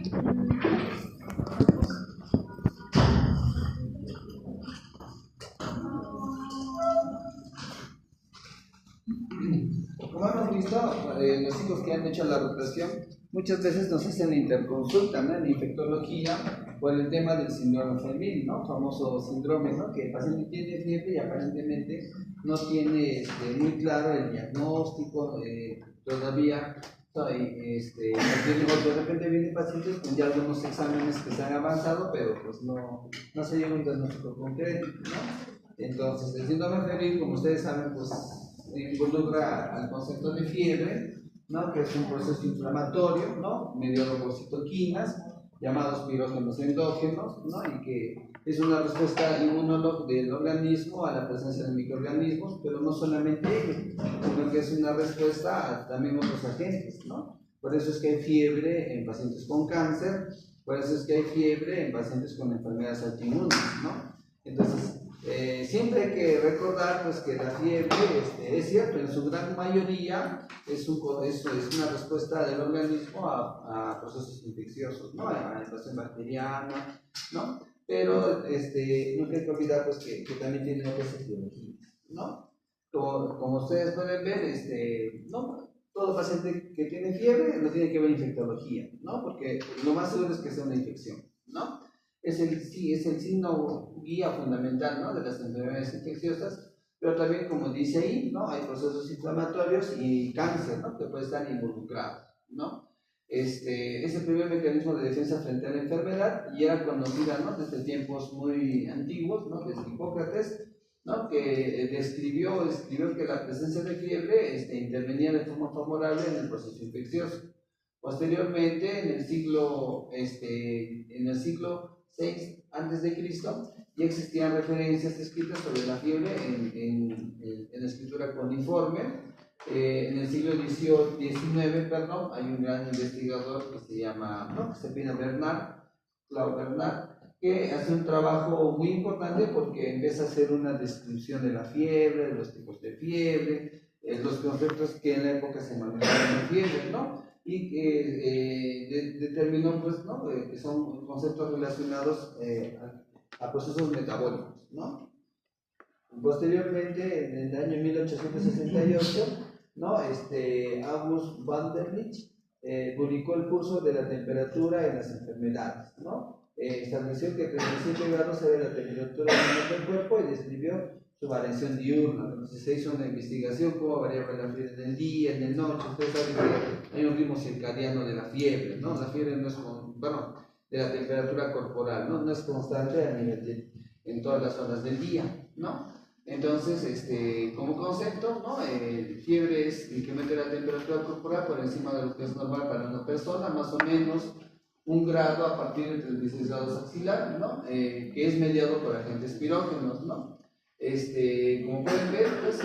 Como hemos visto, los hijos que han hecho la rotación muchas veces nos hacen la interconsulta, ¿no? En infectología por el tema del síndrome febril, ¿no? Famoso síndrome, ¿no? Que el paciente tiene fiebre y aparentemente no tiene muy claro el diagnóstico todavía. ¿No? De repente vienen pacientes con ya algunos exámenes que se han avanzado, pero pues no se llega a un diagnóstico concreto, ¿no? Entonces, el síndrome febril, como ustedes saben, pues involucra al concepto de fiebre, ¿no? Que es un proceso inflamatorio, ¿no? Mediado por citoquinas, llamados pirógenos endógenos, ¿no? Y que es una respuesta inmunológica del organismo a la presencia de microorganismos, pero no solamente ellos, sino que es una respuesta a también otros agentes, ¿no? Por eso es que hay fiebre en pacientes con cáncer, por eso es que hay fiebre en pacientes con enfermedades autoinmunes, ¿no? Entonces, siempre hay que recordar pues, que la fiebre es cierto, en su gran mayoría es una respuesta del organismo a procesos infecciosos, ¿no? A la invasión bacteriana, ¿no? Pero nunca hay que olvidar pues, que también tiene otras etiologías, ¿no? Como ustedes pueden ver, ¿no? Todo paciente que tiene fiebre no tiene que ver infectología, ¿no? Porque lo más seguro es que sea una infección, ¿no? Es el signo guía fundamental, ¿no? De las enfermedades infecciosas, pero también, como dice ahí, ¿no? Hay procesos inflamatorios y cáncer, ¿no? Que puede estar involucrado, ¿no? Es el primer mecanismo de defensa frente a la enfermedad y era conocida, ¿no? Desde tiempos muy antiguos, ¿no? Desde Hipócrates, ¿no? Que escribió que la presencia de fiebre intervenía de forma favorable en el proceso infeccioso. Posteriormente, en el siglo VI a.C., ya existían referencias escritas sobre la fiebre en escritura cuneiforme. En el siglo XIX, perdón, hay un gran investigador que se llama, ¿no? que se llama Claude Bernard, que hace un trabajo muy importante porque empieza a hacer una descripción de la fiebre, de los tipos de fiebre, los conceptos que en la época se manejaban de fiebre, ¿no? Y que determinó pues, ¿no? Que son conceptos relacionados a procesos metabólicos, ¿no? Posteriormente, en el año 1868, ¿no? August van der Lich publicó el curso de la temperatura en las enfermedades, ¿no? Estableció que 37 grados era la temperatura del cuerpo y describió su variación diurna. Entonces se hizo una investigación cómo variaba la fiebre en el día, en la noche. Ustedes saben que hay un ritmo circadiano de la fiebre, ¿no? La fiebre no es, de la temperatura corporal, ¿no? No es constante a nivel en todas las horas del día, ¿no? Entonces, como concepto, ¿no? Fiebre es incremento de la temperatura corporal por encima de lo que es normal para una persona, más o menos 1 grado a partir de 36 grados axilar, ¿no? Que es mediado por agentes pirógenos, ¿no? Como pueden ver, pues,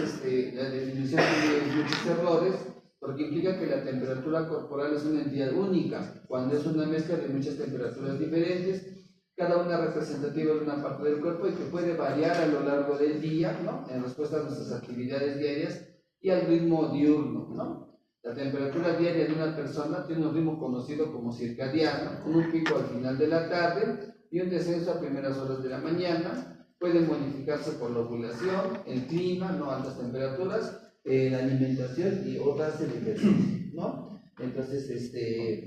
la definición tiene muchos errores porque implica que la temperatura corporal es una entidad única, cuando es una mezcla de muchas temperaturas diferentes, cada una representativa de una parte del cuerpo y que puede variar a lo largo del día, ¿no? En respuesta a nuestras actividades diarias y al ritmo diurno, ¿no? La temperatura diaria de una persona tiene un ritmo conocido como circadiano, con un pico al final de la tarde y un descenso a primeras horas de la mañana. Pueden modificarse por la ovulación, el clima, ¿no? Altas temperaturas, la alimentación y otras ejercicios, ¿no? Entonces,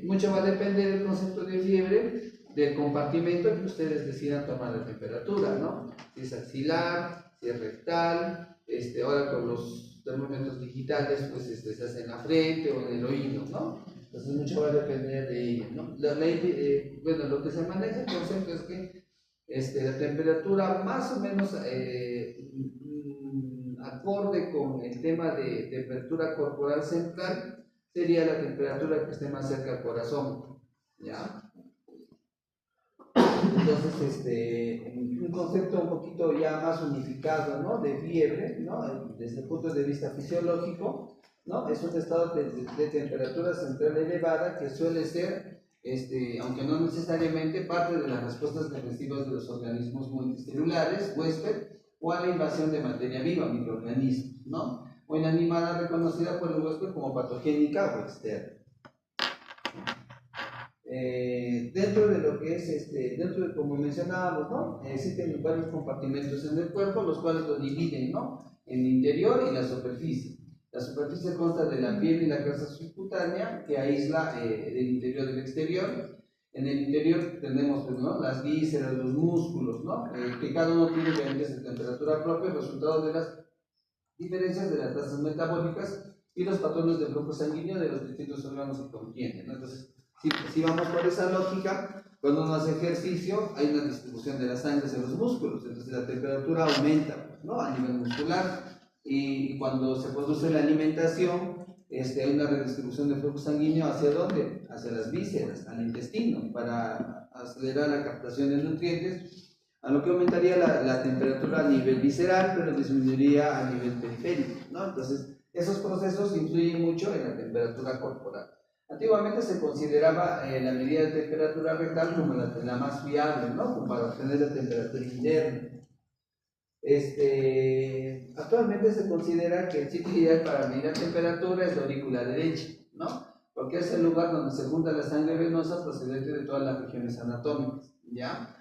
mucho va a depender del concepto de fiebre, del compartimento que ustedes decidan tomar la temperatura, ¿no? Si es axilar, si es rectal, ahora con los termómetros digitales, pues se hace en la frente o en el oído, ¿no? Entonces mucho va a depender de ello, ¿no? Bueno, lo que se maneja el concepto es que la temperatura más o menos acorde con el tema de temperatura corporal central sería la temperatura que esté más cerca al corazón, ¿ya? Entonces, un concepto un poquito ya más unificado, ¿no? De fiebre, ¿no? Desde el punto de vista fisiológico, ¿no? Es un estado de temperatura central elevada que suele ser, aunque no necesariamente, parte de las respuestas defensivas de los organismos multicelulares, huésped, o a la invasión de materia viva, microorganismos, ¿no? O inanimada reconocida por el huésped como patogénica o externa. dentro de lo que es, dentro de como mencionábamos, ¿no? Existen varios compartimentos en el cuerpo, los cuales lo dividen, ¿no? En el interior y la superficie. La superficie consta de la piel y la grasa subcutánea que aísla el interior del exterior. En el interior tenemos, pues, ¿no? Las vísceras, los músculos, ¿no? Que cada uno tiene diferentes de temperatura propia, resultado de las diferencias de las tasas metabólicas y los patrones de flujo sanguíneo de los distintos órganos que contienen, ¿no? Entonces, si vamos por esa lógica, cuando uno hace ejercicio, hay una distribución de la sangre hacia los músculos, entonces la temperatura aumenta, ¿no? A nivel muscular, y cuando se produce la alimentación, hay una redistribución de flujo sanguíneo ¿hacia dónde? Hacia las vísceras, al intestino, para acelerar la captación de nutrientes, a lo que aumentaría la temperatura a nivel visceral, pero disminuiría a nivel periférico, ¿no? Entonces, esos procesos influyen mucho en la temperatura corporal. Antiguamente se consideraba la medida de temperatura rectal como la más fiable, ¿no? Como para obtener la temperatura interna. Actualmente se considera que el sitio ideal para medir la temperatura es la aurícula derecha, ¿no? Porque es el lugar donde se junta la sangre venosa procedente de todas las regiones anatómicas, ¿ya?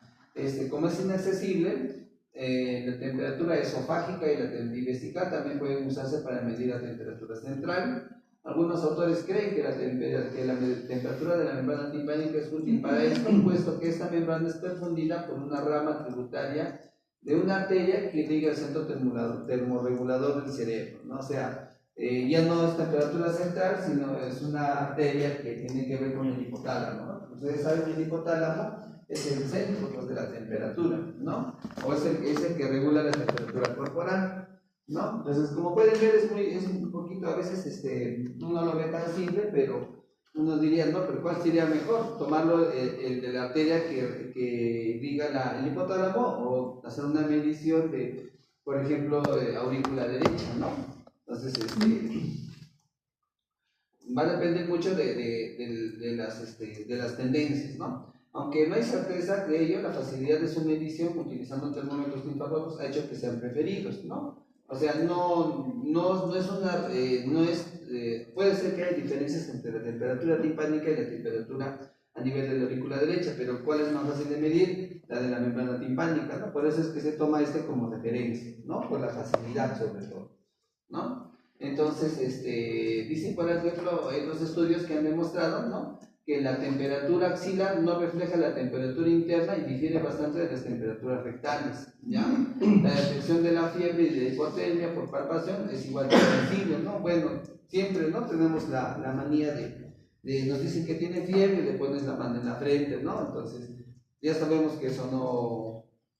Como es inaccesible, la temperatura esofágica y la vesical también pueden usarse para medir la temperatura central. Algunos autores creen que la temperatura de la membrana timpánica es útil para esto, puesto que esta membrana es perfundida por una rama tributaria de una arteria que liga al centro termorregulador del cerebro, ¿no? O sea, ya no es temperatura central, sino es una arteria que tiene que ver con el hipotálamo, ¿no? Ustedes saben que el hipotálamo es el centro, pues, de la temperatura, ¿no? O es el que regula la temperatura corporal, ¿no? Entonces, como pueden ver, es un poquito, a veces uno lo ve tan simple, pero uno diría, no, pero ¿cuál sería mejor? ¿Tomarlo el de la arteria que liga el hipotálamo o hacer una medición de, por ejemplo, aurícula derecha, ¿no? Entonces, va a depender mucho de las tendencias, ¿no? Aunque no hay certeza de ello, la facilidad de su medición utilizando termómetros infrarrojos ha hecho que sean preferidos, ¿no? O sea, puede ser que haya diferencias entre la temperatura timpánica y la temperatura a nivel de la aurícula derecha, pero ¿cuál es más fácil de medir? La de la membrana timpánica, ¿no? Por eso es que se toma como referencia, ¿no? Por la facilidad sobre todo, ¿no? Entonces, dicen, por ejemplo, hay los estudios que han demostrado, ¿no? Que la temperatura axilar no refleja la temperatura interna y difiere bastante de las temperaturas rectales, ¿ya? La detección de la fiebre y de hipotermia por palpación es igual de sensible, ¿no? Bueno, siempre, ¿no? Tenemos la manía nos dicen que tiene fiebre y le pones la mano en la frente, ¿no? Entonces, ya sabemos que eso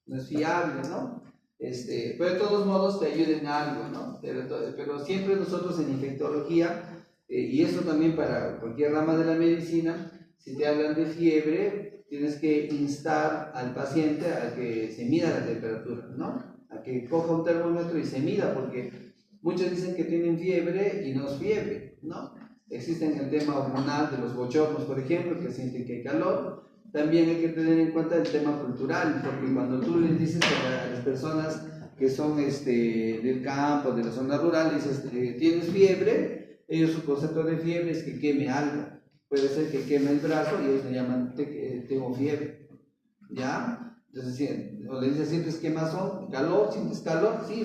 no es fiable, ¿no? Pero de todos modos te ayuden a algo, ¿no? Pero siempre nosotros en infectología, y eso también para cualquier rama de la medicina, si te hablan de fiebre, tienes que instar al paciente a que se mida la temperatura, ¿no? A que coja un termómetro y se mida, porque muchos dicen que tienen fiebre y no es fiebre, ¿no? Existen el tema hormonal de los bochornos, por ejemplo, que sienten que hay calor. También hay que tener en cuenta el tema cultural, porque cuando tú les dices a las personas que son del campo, de la zona rural, dices, ¿tienes fiebre? Ellos su concepto de fiebre es que queme algo. Puede ser que queme el brazo y ellos le llaman, tengo fiebre, ¿ya? Entonces, o le dices, ¿sientes quemazón? ¿Calor? ¿Sientes calor? Sí,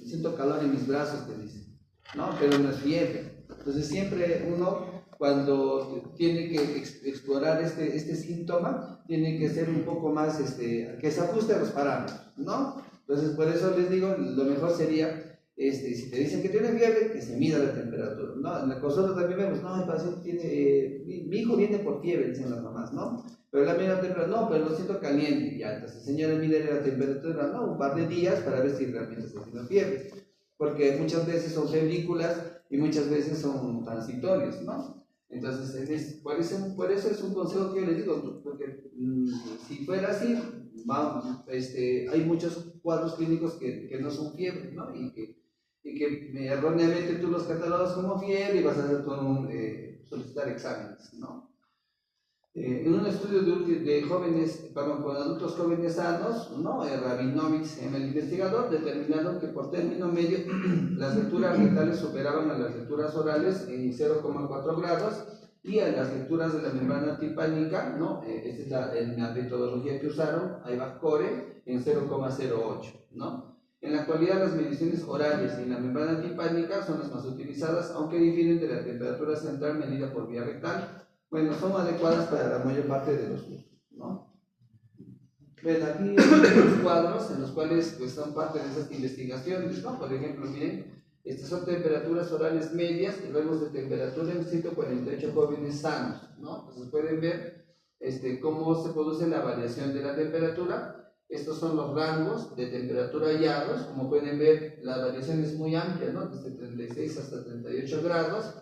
siento calor en mis brazos, te dice, ¿no? Pero no es fiebre. Entonces, siempre uno, cuando tiene que explorar este síntoma, tiene que ser un poco más, que se ajuste a los parámetros, ¿no? Entonces, por eso les digo, lo mejor sería, si te dicen que tiene fiebre, que se mida la temperatura, ¿no? En la consulta también vemos, no, el paciente tiene, mi hijo viene por fiebre, dicen las mamás, ¿no? Pero la misma temperatura, no, pero lo siento caliente, ya, entonces señora, mide la temperatura, ¿no? Un par de días para ver si realmente está haciendo fiebre, porque muchas veces son febrículas y muchas veces son transitorios, ¿no? Entonces, por eso es un consejo que yo les digo, porque si fuera así, hay muchos cuadros clínicos que no son fiebre, ¿no? Y que erróneamente tú los catalogas como fiebre y vas a hacer solicitar exámenes, ¿no? En un estudio de jóvenes, con adultos jóvenes sanos, ¿no? Rabinovich, el investigador, determinaron que por término medio las lecturas rectales superaban a las lecturas orales en 0,4 grados Y a las lecturas de la membrana timpánica, ¿no? Esta es la metodología que usaron, IVAC-CORE, en 0,08, ¿no? En la actualidad las mediciones orales en la membrana timpánica son las más utilizadas, aunque difieren de la temperatura central medida por vía rectal. Bueno, son adecuadas para la mayor parte de los grupos, ¿no? Bueno, aquí hay los cuadros en los cuales pues, son parte de esas investigaciones, ¿no? Por ejemplo, miren, estas son temperaturas orales medias y rangos de temperatura en 148 jóvenes sanos, ¿no? Entonces pueden ver cómo se produce la variación de la temperatura. Estos son los rangos de temperatura hallados. Como pueden ver, la variación es muy amplia, ¿no? Desde 36 hasta 38 grados.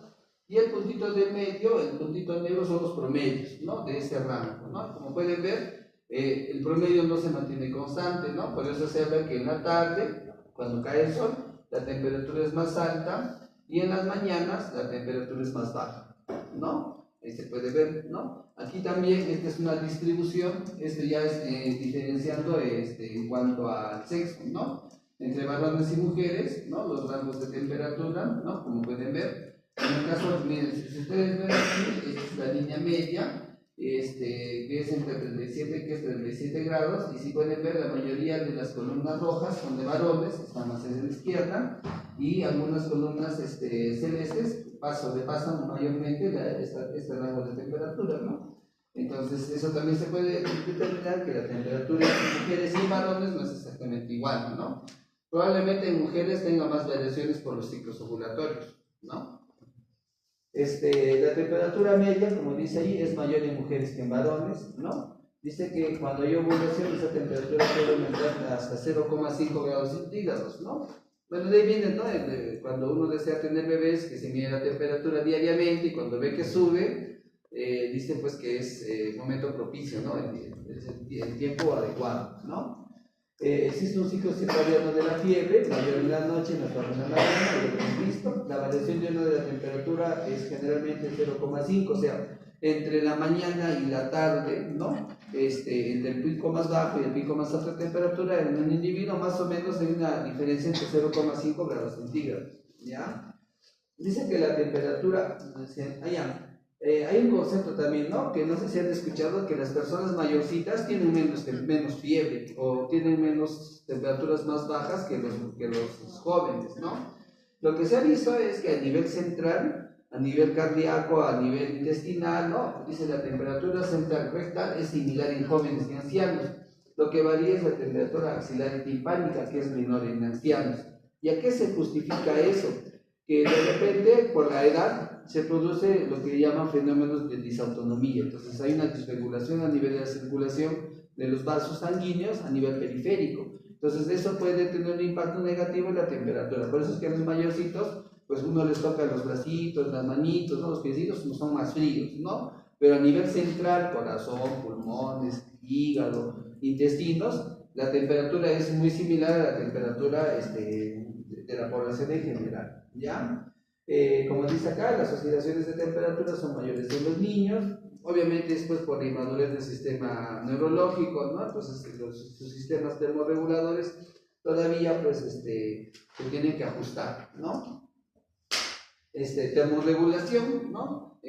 Y el puntito de medio, el puntito negro, son los promedios, ¿no? De ese rango, ¿no? Como pueden ver, el promedio no se mantiene constante, ¿no? Por eso se habla que en la tarde, cuando cae el sol, la temperatura es más alta y en las mañanas la temperatura es más baja, ¿no? Ahí se puede ver, ¿no? Aquí también esta es una distribución, esto ya es diferenciando en cuanto al sexo, ¿no? Entre varones y mujeres, ¿no? Los rangos de temperatura, ¿no? Como pueden ver. En el caso, miren, si ustedes ven aquí, esta es la línea media, que es entre 37, que es 37 grados, y si pueden ver, la mayoría de las columnas rojas son de varones, están más hacia la izquierda, y algunas columnas celestes sobrepasan mayormente este rango de temperatura, ¿no? Entonces, eso también se puede determinar que la temperatura en mujeres y varones no es exactamente igual, ¿no? Probablemente en mujeres tenga más variaciones por los ciclos ovulatorios, ¿no? La temperatura media, como dice ahí, es mayor en mujeres que en varones, ¿no? Dice que cuando hay ovulación, esa temperatura puede aumentar hasta 0,5 grados centígrados, ¿no? Bueno, de ahí viene, ¿no? Cuando uno desea tener bebés, que se mide la temperatura diariamente y cuando ve que sube, dice pues que es momento propicio, ¿no? El tiempo adecuado, ¿no? Existe un ciclo circadiano de la fiebre, mayor en la noche, más bajo en la mañana, lo hemos visto. La variación diurna de la temperatura es generalmente 0,5, o sea, entre la mañana y la tarde, ¿no? Entre el pico más bajo y el pico más alto de temperatura, en un individuo más o menos hay una diferencia entre 0,5 grados centígrados, ¿ya? Dice que la temperatura, hay un concepto también, ¿no? Que no sé si han escuchado que las personas mayorcitas tienen menos fiebre o tienen menos temperaturas más bajas que los jóvenes, ¿no? Lo que se ha visto es que a nivel central, a nivel cardíaco, a nivel intestinal, ¿no? Dice la temperatura central rectal es similar en jóvenes y ancianos. Lo que varía es la temperatura axilar y timpánica, que es menor en ancianos. ¿Y a qué se justifica eso? Que de repente, por la edad, se produce lo que llaman fenómenos de disautonomía. Entonces hay una desregulación a nivel de la circulación de los vasos sanguíneos a nivel periférico. Entonces eso puede tener un impacto negativo en la temperatura. Por eso es que a los mayorcitos, pues uno les toca los bracitos, las manitos, ¿no? Los piecitos son más fríos, ¿no? Pero a nivel central, corazón, pulmones, hígado, intestinos, la temperatura es muy similar a la temperatura de la población en general, ¿ya? Como dice acá, las oscilaciones de temperatura son mayores en los niños, obviamente después por la inmadurez del sistema neurológico, ¿no? Entonces sus sistemas termorreguladores todavía pues se tienen que ajustar, ¿no? Termorregulación, ¿no?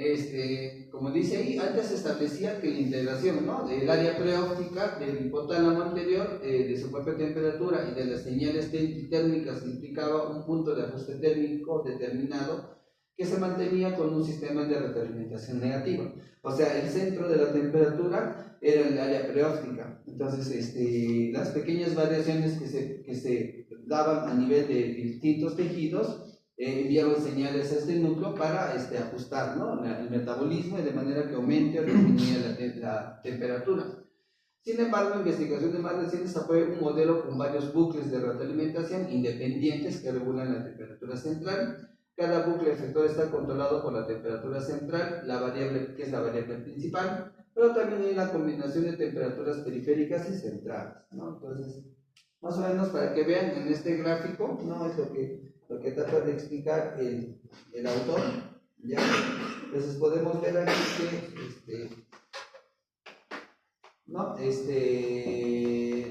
Como dice ahí, antes se establecía que la integración, ¿no? Del área preóptica del hipotálamo anterior, de su propia temperatura y de las señales térmicas implicaba un punto de ajuste térmico determinado que se mantenía con un sistema de retroalimentación negativa. O sea, el centro de la temperatura era el área preóptica. Entonces, las pequeñas variaciones que se daban a nivel de distintos tejidos enviaban señales a este núcleo para ajustar, ¿no? El metabolismo de manera que aumente o disminuya la temperatura. Sin embargo, investigaciones más recientes apoyan un modelo con varios bucles de retroalimentación independientes que regulan la temperatura central. Cada bucle efector está controlado por la temperatura central, la variable que es la variable principal, pero también hay una combinación de temperaturas periféricas y centrales, ¿no? Entonces, más o menos para que vean en este gráfico, ¿no? Es lo que trata de explicar el autor, ¿ya? Entonces podemos ver aquí que ¿no?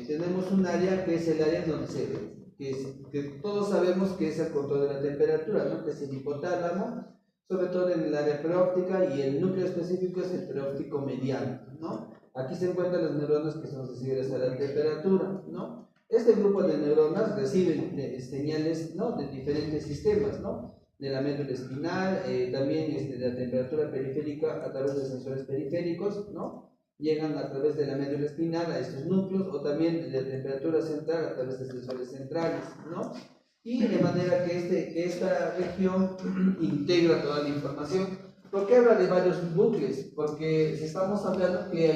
Tenemos un área que es el área donde que todos sabemos que es el control de la temperatura, ¿no? Que es el hipotálamo, sobre todo en el área preóptica, y el núcleo específico es el preóptico mediano, ¿no? Aquí se encuentran las neuronas que son sensibles a la temperatura, ¿no? Este grupo de neuronas reciben señales, ¿no?, de diferentes sistemas, ¿no?, de la médula espinal, también de la temperatura periférica a través de sensores periféricos, ¿no? Llegan a través de la médula espinal a estos núcleos, o también de la temperatura central a través de sensores centrales, ¿no? Y de manera que esta región integra toda la información. ¿Por qué habla de varios bucles? Porque estamos hablando que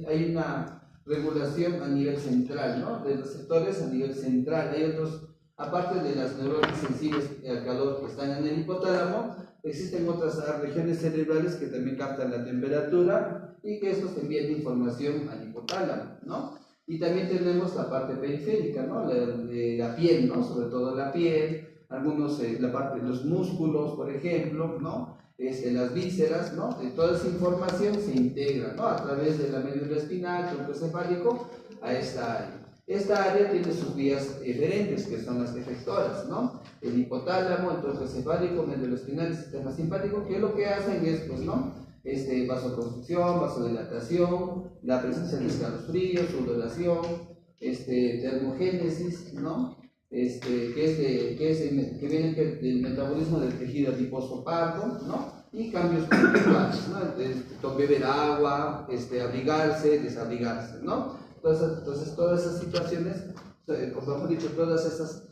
hay una regulación a nivel central, ¿no?, de los sectores a nivel central. Hay otros, aparte de las neuronas sensibles al calor que están en el hipotálamo, existen otras regiones cerebrales que también captan la temperatura y que estos envían información al hipotálamo, ¿no? Y también tenemos la parte periférica, ¿no?, la piel, ¿no?, sobre todo la piel, algunos, la parte de los músculos, por ejemplo, ¿no?, las vísceras, ¿no?, toda esa información se integra, ¿no?, a través de la médula espinal, tronco cefálico, a esta área. Esta área tiene sus vías eferentes, que son las efectoras, ¿no? El hipotálamo, el tronco cefálico, médula espinal, el sistema simpático, que lo que hacen es, pues, ¿no?, vasoconstricción, vasodilatación, la presencia de escalofríos, sudoración, termogénesis, ¿no?, que viene del metabolismo del tejido adiposo pardo, ¿no?, y cambios conductuales, ¿no?, beber agua, abrigarse, desabrigarse, ¿no? Entonces todas esas situaciones, como hemos dicho, todas esas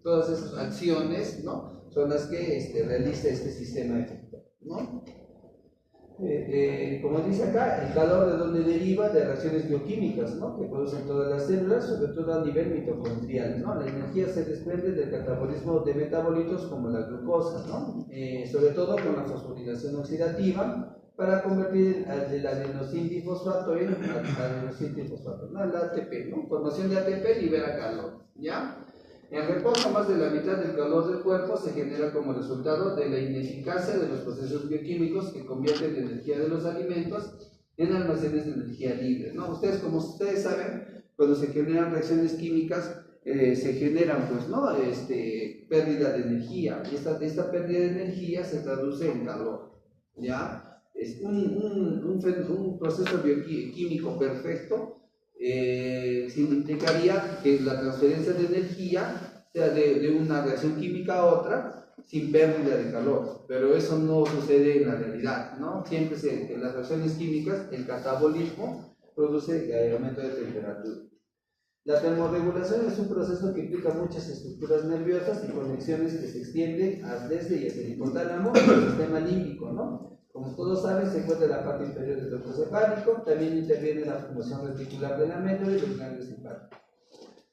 todas esas acciones, ¿no?, son las que realiza este sistema efector, ¿no? Como dice acá, el calor de donde deriva de reacciones bioquímicas, ¿no?, que producen todas las células, sobre todo a nivel mitocondrial, ¿no? La energía se desprende del catabolismo de metabolitos como la glucosa, ¿no? Sobre todo con la fosforilación oxidativa, para convertir el adenosín difosfato en adenosín trifosfato, ¿no?, el ATP, ¿no? Formación de ATP libera calor, ¿ya? En reposo, más de la mitad del calor del cuerpo se genera como resultado de la ineficacia de los procesos bioquímicos que convierten la energía de los alimentos en almacenes de energía libre, ¿no? Como ustedes saben, cuando se generan reacciones químicas, se generan, pues, ¿no?, pérdida de energía, y esta pérdida de energía se traduce en calor, ¿ya? Es un proceso bioquímico perfecto. Significaría que la transferencia de energía sea de una reacción química a otra sin pérdida de calor, pero eso no sucede en la realidad, ¿no? Siempre en las reacciones químicas el catabolismo produce aumento de temperatura. La termorregulación es un proceso que implica muchas estructuras nerviosas y conexiones que se extienden desde y hacia el hipotálamo y el sistema límbico, ¿no? Como todos saben, se encuentra en la parte inferior del tronco cefálico, también interviene la formación reticular de la médula y los ganglios simpáticos.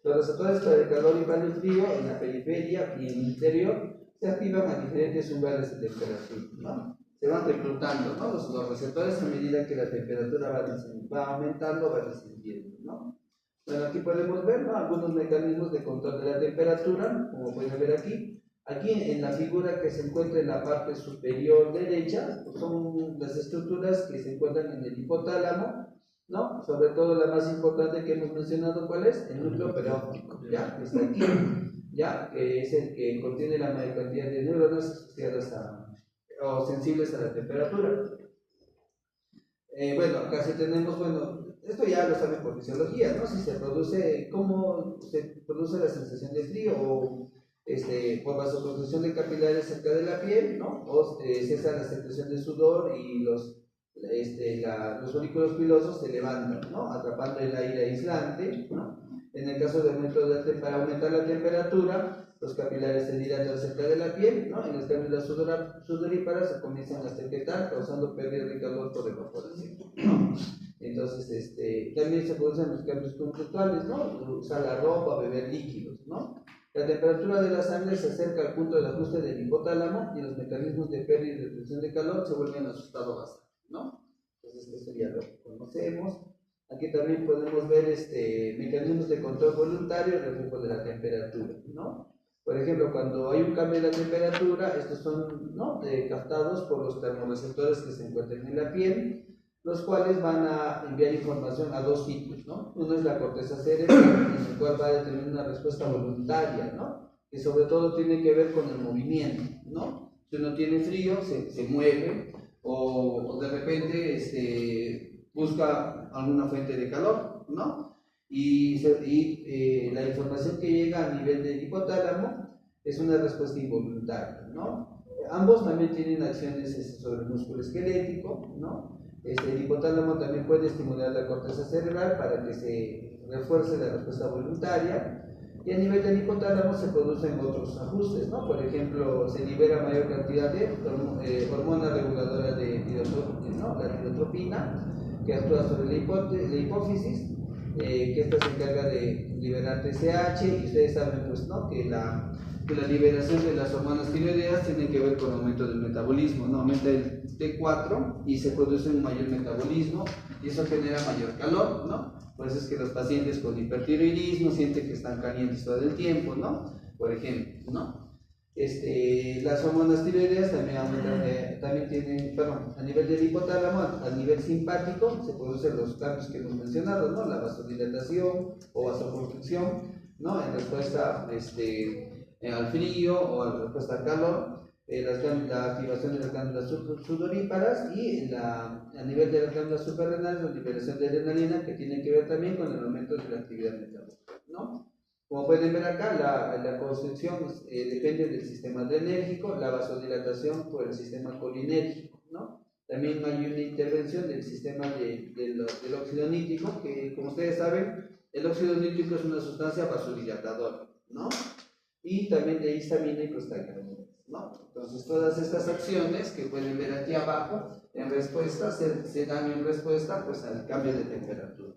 Los receptores para el calor y para el frío en la periferia y en el interior se activan a diferentes umbrales de temperatura, ¿no? Se van reclutando, ¿no?, los receptores a medida que la temperatura va aumentando, va descendiendo, ¿no? Bueno, aquí podemos ver, ¿no?, algunos mecanismos de control de la temperatura, como pueden ver aquí. Aquí en la figura que se encuentra en la parte superior derecha, pues son las estructuras que se encuentran en el hipotálamo, ¿no? Sobre todo la más importante que hemos mencionado, ¿cuál es? El núcleo perióptico, ¿ya? Que está aquí, ¿ya? Que es el que contiene la mayor cantidad de neuronas asociadas o sensibles a la temperatura. Bueno, acá sí tenemos, bueno, esto ya lo saben por fisiología, ¿no? Si se produce, cómo se produce la sensación de frío, o por vasoconstricción de capilares cerca de la piel, ¿no? O cesa la secreción de sudor y los folículos pilosos se levantan, ¿no?, atrapando el aire aislante, ¿no? En el caso de para aumentar la temperatura, los capilares se dilatan cerca de la piel, ¿no? En las glándulas sudoríparas se comienzan a secretar, causando pérdida de calor por evaporación, ¿no? Entonces, también se producen los cambios conductuales, ¿no? Usar la ropa, beber líquidos, ¿no? La temperatura de la sangre se acerca al punto de ajuste del hipotálamo y los mecanismos de pérdida y retención de calor se vuelven a su estado básico, ¿no? Entonces, esto ya lo conocemos. Aquí también podemos ver mecanismos de control voluntario y reflejo de la temperatura, ¿no? Por ejemplo, cuando hay un cambio de la temperatura, estos son, ¿no?, captados por los termorreceptores que se encuentran en la piel, los cuales van a enviar información a dos sitios, ¿no? Uno es la corteza cerebral, en el cual va a tener una respuesta voluntaria, ¿no?, que sobre todo tiene que ver con el movimiento, ¿no? Si uno tiene frío, se mueve, o de repente busca alguna fuente de calor, ¿no? La información que llega a nivel del hipotálamo es una respuesta involuntaria, ¿no? Ambos también tienen acciones sobre el músculo esquelético, ¿no? El hipotálamo también puede estimular la corteza cerebral para que se refuerce la respuesta voluntaria, y a nivel del hipotálamo se producen otros ajustes, ¿no? Por ejemplo, se libera mayor cantidad de hormona reguladora de ¿no? La tirotropina, que actúa sobre la hipófisis, que esta se encarga de liberar TSH, y ustedes saben pues, ¿no? que la liberación de las hormonas tiroideas tiene que ver con aumento del metabolismo, ¿no? Aumenta el T4 y se produce un mayor metabolismo, y eso genera mayor calor, ¿no? Por eso es que los pacientes con hipertiroidismo sienten que están calientes todo el tiempo, ¿no? Por ejemplo, ¿no? Las hormonas tiroideas también aumentan, también tienen, perdón, a nivel del hipotálamo, a nivel simpático, se producen los cambios que hemos mencionado, ¿no? La vasodilatación o vasoconstricción, ¿no? En respuesta al frío o en respuesta al calor, la activación de las glándulas sudoríparas, y a nivel de las glándulas suprarrenales, la liberación de adrenalina, que tiene que ver también con el aumento de la actividad metabólica, ¿no? Como pueden ver acá, la constricción depende del sistema adrenérgico, la vasodilatación por el sistema colinérgico, ¿no? También hay una intervención del sistema del óxido nítrico, que como ustedes saben, el óxido nítrico es una sustancia vasodilatadora, ¿no? Y también de histamina y prostaglandina, ¿no? Entonces todas estas acciones que pueden ver aquí abajo, en respuesta, se dan en respuesta pues, al cambio de temperatura.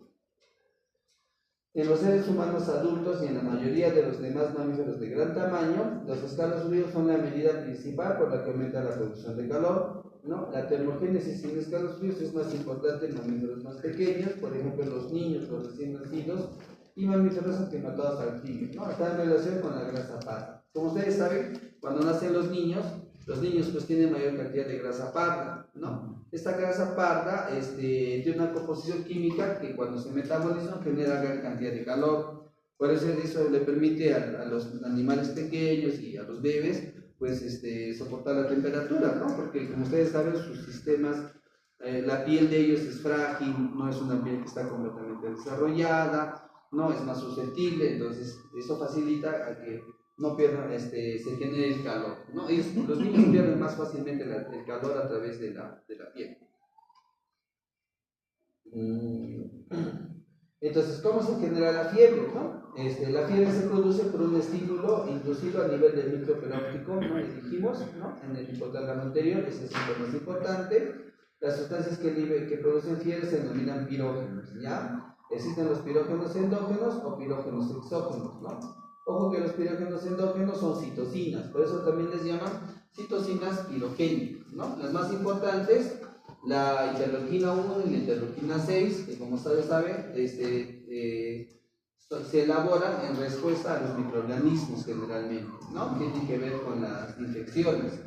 En los seres humanos adultos y en la mayoría de los demás mamíferos de gran tamaño, los escalofríos son la medida principal por la que aumenta la producción de calor, ¿no? La termogénesis en escalofríos es más importante en mamíferos más pequeños, por ejemplo los niños, los recién nacidos, y mamíferos aclimatados al clima, ¿no? Está en relación con la grasa parda. Como ustedes saben, cuando nacen los niños pues tienen mayor cantidad de grasa parda, ¿no? Esta grasa parda tiene una composición química que cuando se metaboliza genera gran cantidad de calor. Por eso le permite a los animales pequeños y a los bebés pues soportar la temperatura, ¿no? Porque como ustedes saben, sus sistemas, la piel de ellos es frágil, no es una piel que está completamente desarrollada, no es más susceptible, entonces eso facilita a que no pierdan, se genere el calor, ¿no? Los niños pierden más fácilmente el calor a través de la piel. Entonces, ¿cómo se genera la fiebre, no? La fiebre se produce por un estímulo inducido a nivel del núcleo óptico, ¿no? Y dijimos, ¿no? En el hipotálamo anterior, ese es el más importante. Las sustancias que producen fiebre se denominan pirógenos, ¿ya? Existen los pirógenos endógenos o pirógenos exógenos, ¿no? Ojo que los pirógenos endógenos son citocinas, por eso también les llaman citocinas pirogénicas, ¿no? Las más importantes, la interleuquina 1 y la interleuquina 6, que como ustedes saben, se elaboran en respuesta a los microorganismos generalmente, ¿no? Que tienen que ver con las infecciones.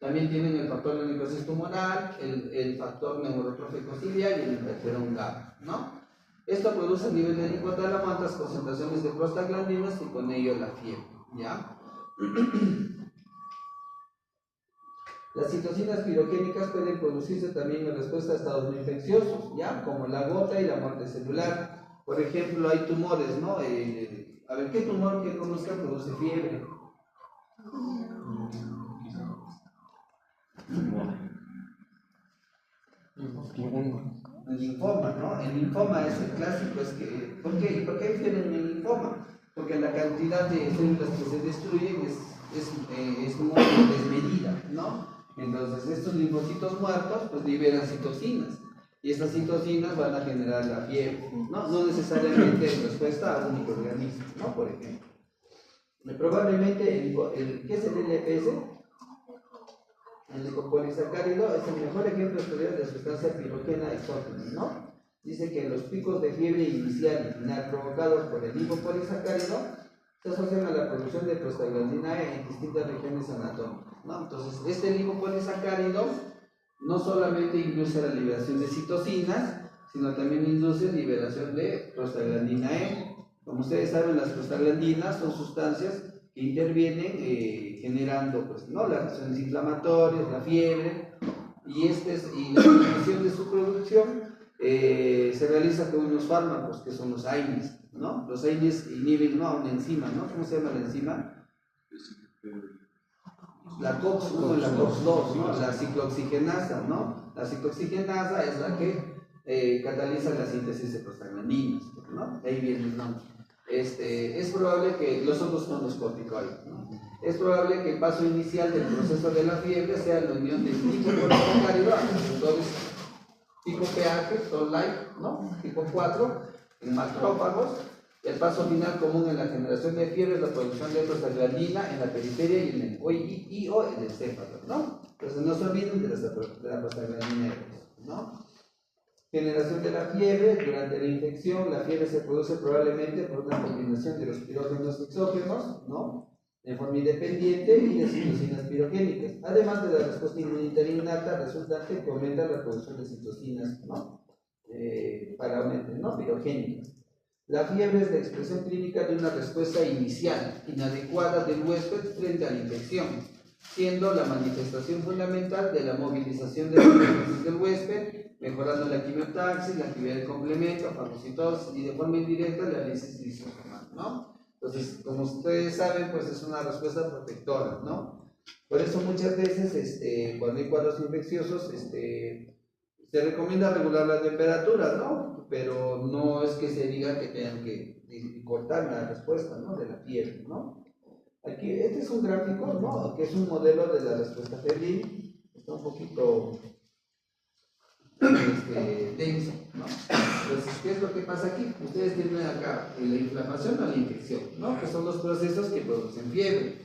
También tienen el factor de necrosis tumoral, el factor neurotrófico ciliar y el interferón gamma, ¿no? Esto produce a nivel del hipotálamo altas concentraciones de prostaglandinas y con ello la fiebre, ¿ya? Las citocinas pirogénicas pueden producirse también en respuesta a estados infecciosos, ¿ya? Como la gota y la muerte celular. Por ejemplo, hay tumores, ¿no? A ver, ¿qué tumor que conozcan produce fiebre? El linfoma, ¿no? El linfoma es el clásico, es que, ¿por qué hay fiebre en el linfoma? Porque la cantidad de células que se destruyen es muy desmedida, ¿no? Entonces estos linfocitos muertos pues liberan citocinas, y estas citocinas van a generar la fiebre, ¿no? No necesariamente en respuesta a un microorganismo, ¿no? Por ejemplo. Probablemente, ¿qué es el LPS? El lipopolisacárido es el mejor ejemplo estudiado de sustancia pirogénica exógena, ¿no? Dice que los picos de fiebre inicial y final provocados por el lipopolisacárido se asocian a la producción de prostaglandina E en distintas regiones anatómicas, ¿no? Entonces, este lipopolisacárido no solamente induce la liberación de citocinas, sino también induce liberación de prostaglandina E. Como ustedes saben, las prostaglandinas son sustancias que intervienen generando pues, ¿no? las reacciones inflamatorias, la fiebre, y la inhibición de su producción se realiza con unos fármacos que son los AINES, ¿no? Los AINES inhiben, ¿no?, a una enzima, ¿no? ¿Cómo se llama la enzima? La COX-1 y la COX-2, ¿no? La ciclooxigenasa, ¿no? La ciclooxigenasa es la que cataliza la síntesis de prostaglandinas, ¿no? De ahí viene el nombre. Es probable que los otros son los corticoides, ¿no? Es probable que el paso inicial del proceso de la fiebre sea la unión del tipo coronariano a receptores tipo pH, Toll-like, ¿no? Tipo 4, en macrófagos. El paso final común en la generación de fiebre es la producción de prostaglandina en la periferia y en el o en el céfalo, ¿no? Entonces no se olviden de la prostaglandina, ¿no? Generación de la fiebre durante la infección. La fiebre se produce probablemente por una combinación de los pirógenos exógenos, ¿no?, de forma independiente, y de citocinas pirogénicas, además de la respuesta inmunitaria innata resultante que aumenta la producción de citocinas, ¿no?, ¿no?, pirogénicas. La fiebre es la expresión clínica de una respuesta inicial inadecuada del huésped frente a la infección, siendo la manifestación fundamental de la movilización de los recursos del huésped, mejorando la quimiotaxis, la actividad de complemento, fagocitosis y de forma indirecta la lisis lisosoma, ¿no? Entonces, como ustedes saben, pues es una respuesta protectora, ¿no? Por eso muchas veces, cuando hay cuadros infecciosos, se recomienda regular la temperatura, ¿no? Pero no es que se diga que tengan que cortar la respuesta, ¿no?, de la fiebre, ¿no? Aquí, este es un gráfico, ¿no?, que es un modelo de la respuesta febril. Está un poquito denso, ¿no? Entonces, ¿qué es lo que pasa aquí? Ustedes tienen acá la inflamación o la infección, ¿no?, que son los procesos que producen fiebre.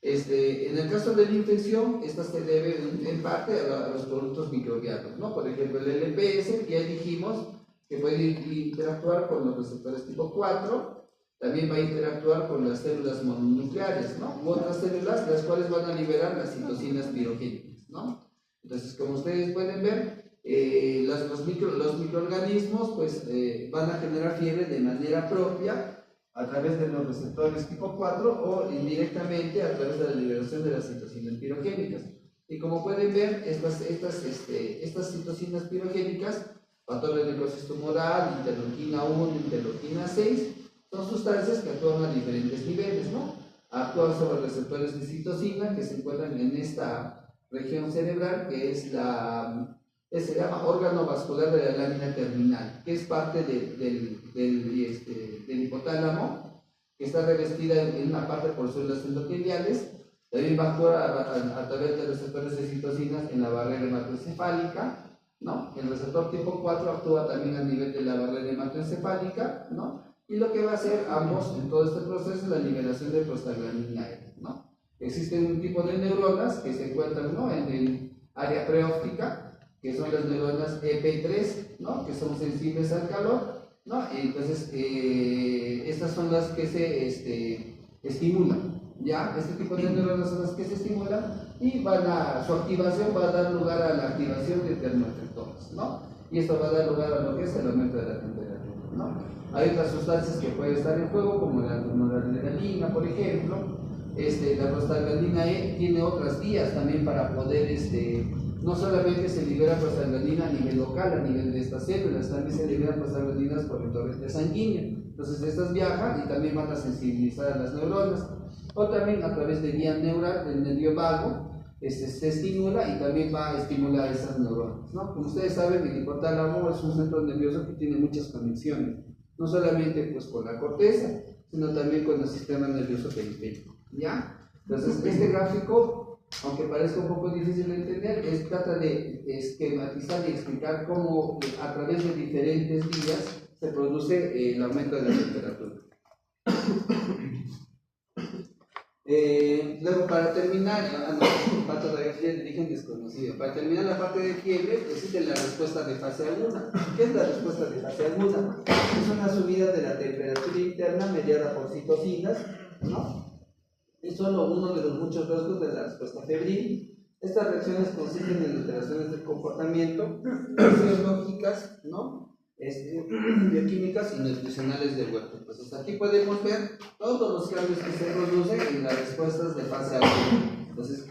En el caso de la infección, esta se debe en parte a los productos microbianos, ¿no? Por ejemplo, el LPS, que ya dijimos que puede interactuar con los receptores tipo 4, también va a interactuar con las células mononucleares, ¿no?, u otras células, las cuales van a liberar las citocinas pirogénicas, ¿no? Entonces, como ustedes pueden ver, los microorganismos pues, van a generar fiebre de manera propia a través de los receptores tipo 4 o indirectamente a través de la liberación de las citocinas pirogénicas. Y como pueden ver, estas citocinas pirogénicas, factor de necrosis tumoral, interleuquina 1, interleuquina 6, son sustancias que actúan a diferentes niveles, ¿no? Actúan sobre receptores de citocina que se encuentran en esta región cerebral, que se llama órgano vascular de la lámina terminal, que es parte del hipotálamo, que está revestida en una parte por células endoteliales. También va a actuar a través de receptores de citocinas en la barrera hematoencefálica, ¿no? El receptor tipo 4 actúa también a nivel de la barrera hematoencefálica, ¿no? Y lo que va a hacer ambos en todo este proceso es la liberación de prostaglandina E, ¿no? Existen un tipo de neuronas que se encuentran, ¿no?, en el área preóptica, que son las neuronas EP3, ¿no?, que son sensibles al calor, ¿no? Y entonces, estas son las que se estimulan, ¿ya? Este tipo de neuronas son las que se estimulan y su activación va a dar lugar a la activación de termoefectores, ¿no? Y esto va a dar lugar a lo que es el aumento de la temperatura, ¿no? Hay otras sustancias que pueden estar en juego, como la noradrenalina, por ejemplo. La prostaglandina E tiene otras vías también para poder, no solamente se libera prostaglandina a nivel local, a nivel de estas células, también se liberan prostaglandinas por el torrente sanguíneo. Entonces estas viajan y también van a sensibilizar a las neuronas. O también a través de vía neural del nervio vago, se estimula y también va a estimular esas neuronas, ¿no? Como ustedes saben, el hipotálamo es un centro nervioso que tiene muchas conexiones, no solamente pues con la corteza, sino también con el sistema nervioso periférico, ¿ya? Entonces, este gráfico, aunque parezca un poco difícil de entender, trata de esquematizar y explicar cómo a través de diferentes vías se produce el aumento de la temperatura. Luego, para terminar, para terminar la parte de fiebre, existe la respuesta de fase aguda. ¿Qué es la respuesta de fase aguda? Es una subida de la temperatura interna mediada por citocinas, ¿no? Es solo uno de los muchos rasgos de la respuesta febril. Estas reacciones consisten en alteraciones del comportamiento fisiológicas, ¿no?, bioquímicas y nutricionales del huerto. Entonces aquí podemos ver todos los cambios que se producen en las respuestas de fase aguda. Entonces,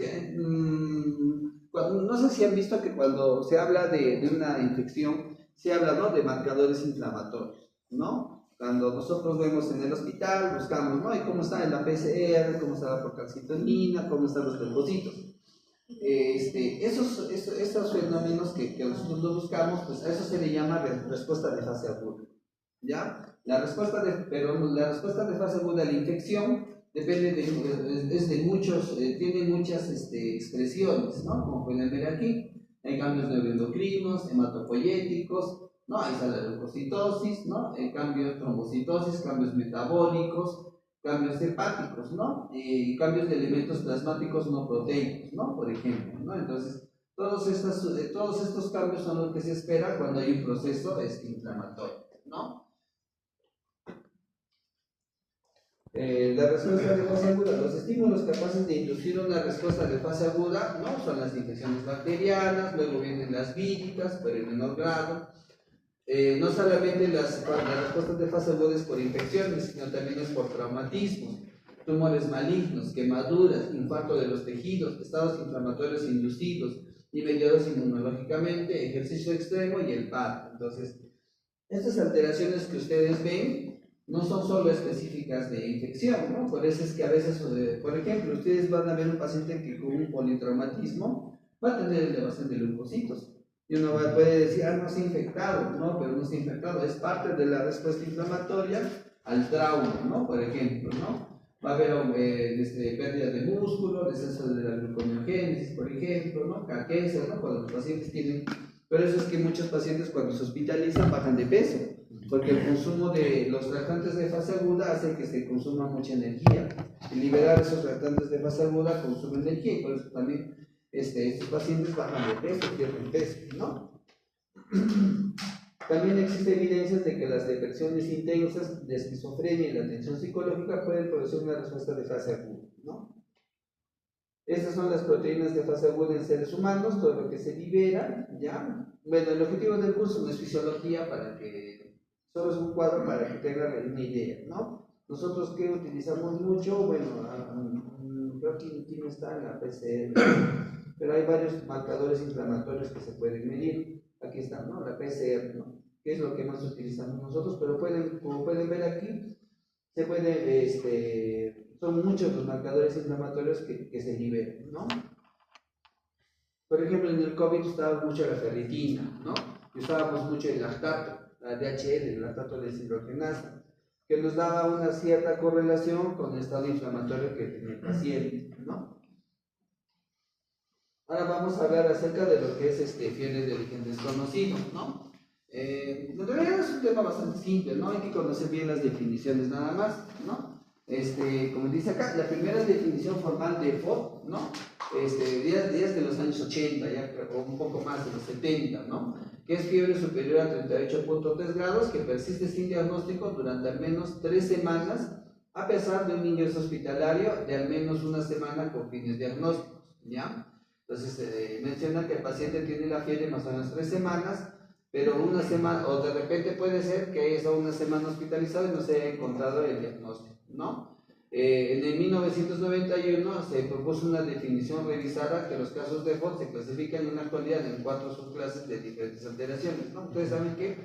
no sé si han visto que cuando se habla de una infección, se habla, ¿no?, de marcadores inflamatorios, ¿no? Cuando nosotros vemos en el hospital, buscamos, ¿no?, y cómo está la PCR, cómo está la procalcitonina, cómo están los leucocitos. Esos fenómenos que nosotros buscamos, pues a eso se le llama respuesta de fase aguda, ¿ya? La respuesta de fase aguda a la infección depende de muchos, tiene muchas expresiones, ¿no? Como pueden ver aquí, hay cambios neuroendocrinos, hematopoyéticos, ¿no? Ahí está la leucocitosis, ¿no? Cambios trombocitosis, cambios metabólicos, cambios hepáticos, ¿no? Cambios de elementos plasmáticos no proteicos, ¿no? Por ejemplo, ¿no? Entonces, todos estos cambios son los que se espera cuando hay un proceso inflamatorio, ¿no? La respuesta de fase aguda, los estímulos capaces de inducir una respuesta de fase aguda, ¿no?, son las infecciones bacterianas, luego vienen las víricas, pero en menor grado. No solamente las respuestas de fase aguda es por infecciones, sino también es por traumatismos, tumores malignos, quemaduras, infarto de los tejidos, estados inflamatorios inducidos y mediados inmunológicamente, ejercicio extremo y el paro. Entonces, estas alteraciones que ustedes ven no son solo específicas de infección, ¿no? Por eso es que a veces, por ejemplo, ustedes van a ver un paciente que con un politraumatismo va a tener elevación de leucocitos. Y uno puede decir, no se ha infectado, ¿no? Pero no se ha infectado, es parte de la respuesta inflamatoria al trauma, ¿no? Por ejemplo, ¿no? Va a haber pérdida de músculo, descenso de la gluconeogénesis, por ejemplo, ¿no? Caquesia, ¿no? Cuando los pacientes tienen... Por eso es que muchos pacientes cuando se hospitalizan bajan de peso, porque el consumo de los reactantes de fase aguda hace que se consuma mucha energía. Y liberar esos reactantes de fase aguda consume energía, y por eso también estos pacientes bajan de peso, pierden peso, ¿no? También existe evidencias de que las depresiones intensas de esquizofrenia y la tensión psicológica pueden producir una respuesta de fase aguda, ¿no? Estas son las proteínas de fase aguda en seres humanos, todo lo que se libera, ¿ya? Bueno, el objetivo del curso no es fisiología, solo es un cuadro para que tengan una idea, ¿no? Nosotros que utilizamos mucho, bueno, creo que aquí no está en la PCR, pero hay varios marcadores inflamatorios que se pueden medir. Aquí está, ¿no? La PCR, ¿no?, que es lo que más utilizamos nosotros, pero como pueden ver aquí, se puede, son muchos los marcadores inflamatorios que se liberan, ¿no? Por ejemplo, en el COVID usábamos mucho la ferritina, ¿no? Usábamos mucho el lactato, la DHL, el lactato deshidrogenasa, que nos daba una cierta correlación con el estado inflamatorio que tenía el paciente, ¿no? Ahora vamos a hablar acerca de lo que es fiebre de origen desconocido, ¿no? En realidad es un tema bastante simple, ¿no? Hay que conocer bien las definiciones nada más, ¿no? Como dice acá, la primera definición formal de FOD, ¿no? Días de los años 80, ya, o un poco más, de los 70, ¿no? Que es fiebre superior a 38.3 grados que persiste sin diagnóstico durante al menos 3 semanas, a pesar de un ingreso hospitalario de al menos una semana con fines diagnósticos, ¿ya? Entonces, menciona que el paciente tiene la fiebre más o menos 3 semanas, pero una semana, o de repente puede ser que haya estado una semana hospitalizado y no se haya encontrado el diagnóstico, ¿no? En el 1991 se propuso una definición revisada que los casos de FOD se clasifican en la actualidad en 4 subclases de diferentes alteraciones, ¿no? Ustedes saben que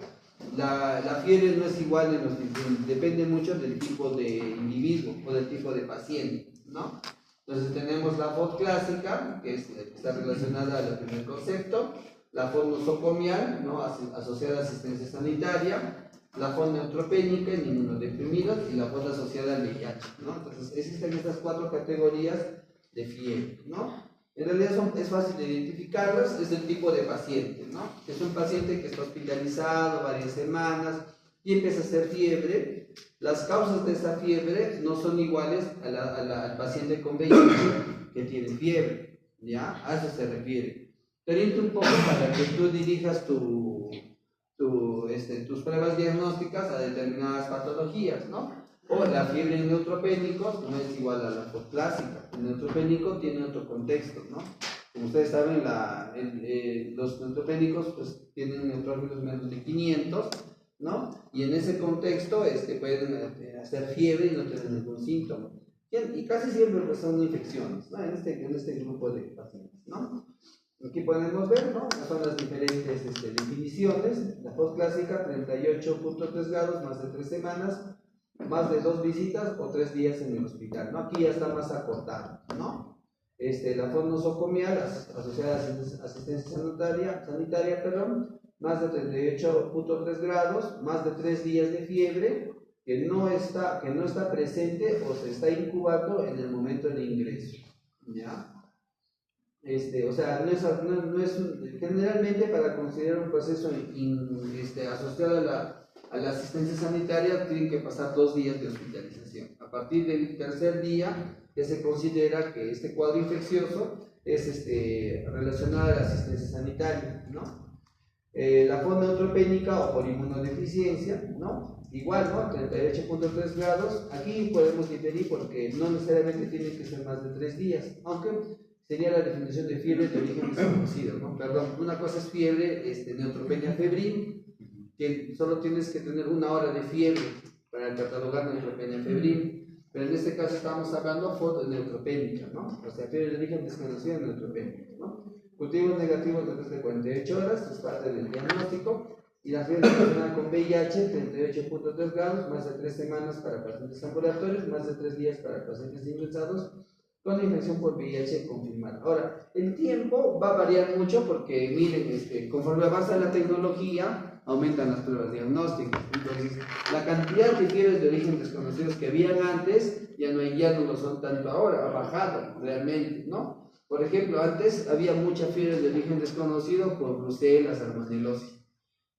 la fiebre no es igual en los diferentes, depende mucho del tipo de individuo o del tipo de paciente, ¿no? Entonces tenemos la FOD clásica, que está relacionada al primer concepto, la FOD nosocomial, ¿no?, asociada a asistencia sanitaria, la FOD neutropénica en inmunodeprimidos y la FOD asociada al VIH, ¿no? Entonces existen estas 4 categorías de fiebre, ¿no? En realidad es fácil de identificarlas, es el tipo de paciente, ¿no? Es un paciente que está hospitalizado varias semanas y empieza a hacer fiebre. Las causas de esta fiebre no son iguales al paciente con VIH que tiene fiebre, ¿ya? A eso se refiere. Te oriento un poco para que tú dirijas tus pruebas diagnósticas a determinadas patologías, ¿no? O la fiebre en neutropénicos no es igual a la FOD clásica. El neutropénico tiene otro contexto, ¿no? Como ustedes saben, los neutropénicos pues, tienen neutrófilos menos de 500, ¿no? Y en ese contexto pueden hacer fiebre y no tener ningún síntoma. Y casi siempre pues, son infecciones, ¿no? En este grupo de pacientes, ¿no? Aquí podemos ver, ¿no? Son las diferentes definiciones. La FOS clásica, 38.3 grados, más de 3 semanas, más de 2 visitas o 3 días en el hospital, ¿no? Aquí ya está más acortado, ¿no? La FOS nosocomial, asociada a asistencia sanitaria, perdón, más de 38.3 grados, más de 3 días de fiebre, que no está presente o se está incubando en el momento del ingreso, ¿ya? O sea, generalmente para considerar un proceso asociado a la asistencia sanitaria tienen que pasar 2 días de hospitalización. A partir del tercer día ya se considera que este cuadro infeccioso es relacionado a la asistencia sanitaria, ¿no? La FOS neutropénica o por inmunodeficiencia, ¿no? Igual, ¿no? 38.3 grados. Aquí podemos diferir porque no necesariamente tiene que ser más de 3 días, aunque sería la definición de fiebre de origen desconocido, ¿no? Perdón, una cosa es fiebre, neutropenia febril, que solo tienes que tener 1 hora de fiebre para catalogar neutropenia febril, pero en este caso estamos hablando fotoneutropénica, ¿no? O sea, fiebre de origen desconocido neutropénica, ¿no? Cultivos negativos después de 48 horas, es parte del diagnóstico, y la fiebre relacionada con VIH, 38.3 grados, más de 3 semanas para pacientes ambulatorios, más de 3 días para pacientes ingresados con infección por VIH confirmada. Ahora, el tiempo va a variar mucho porque, miren, conforme avanza la tecnología, aumentan las pruebas diagnósticas. Entonces, la cantidad de fiebres de origen desconocidos que habían antes, ya no lo son tanto ahora, ha bajado realmente, ¿no? Por ejemplo, antes había mucha fiebre de origen desconocido por brucela, salmonelosis.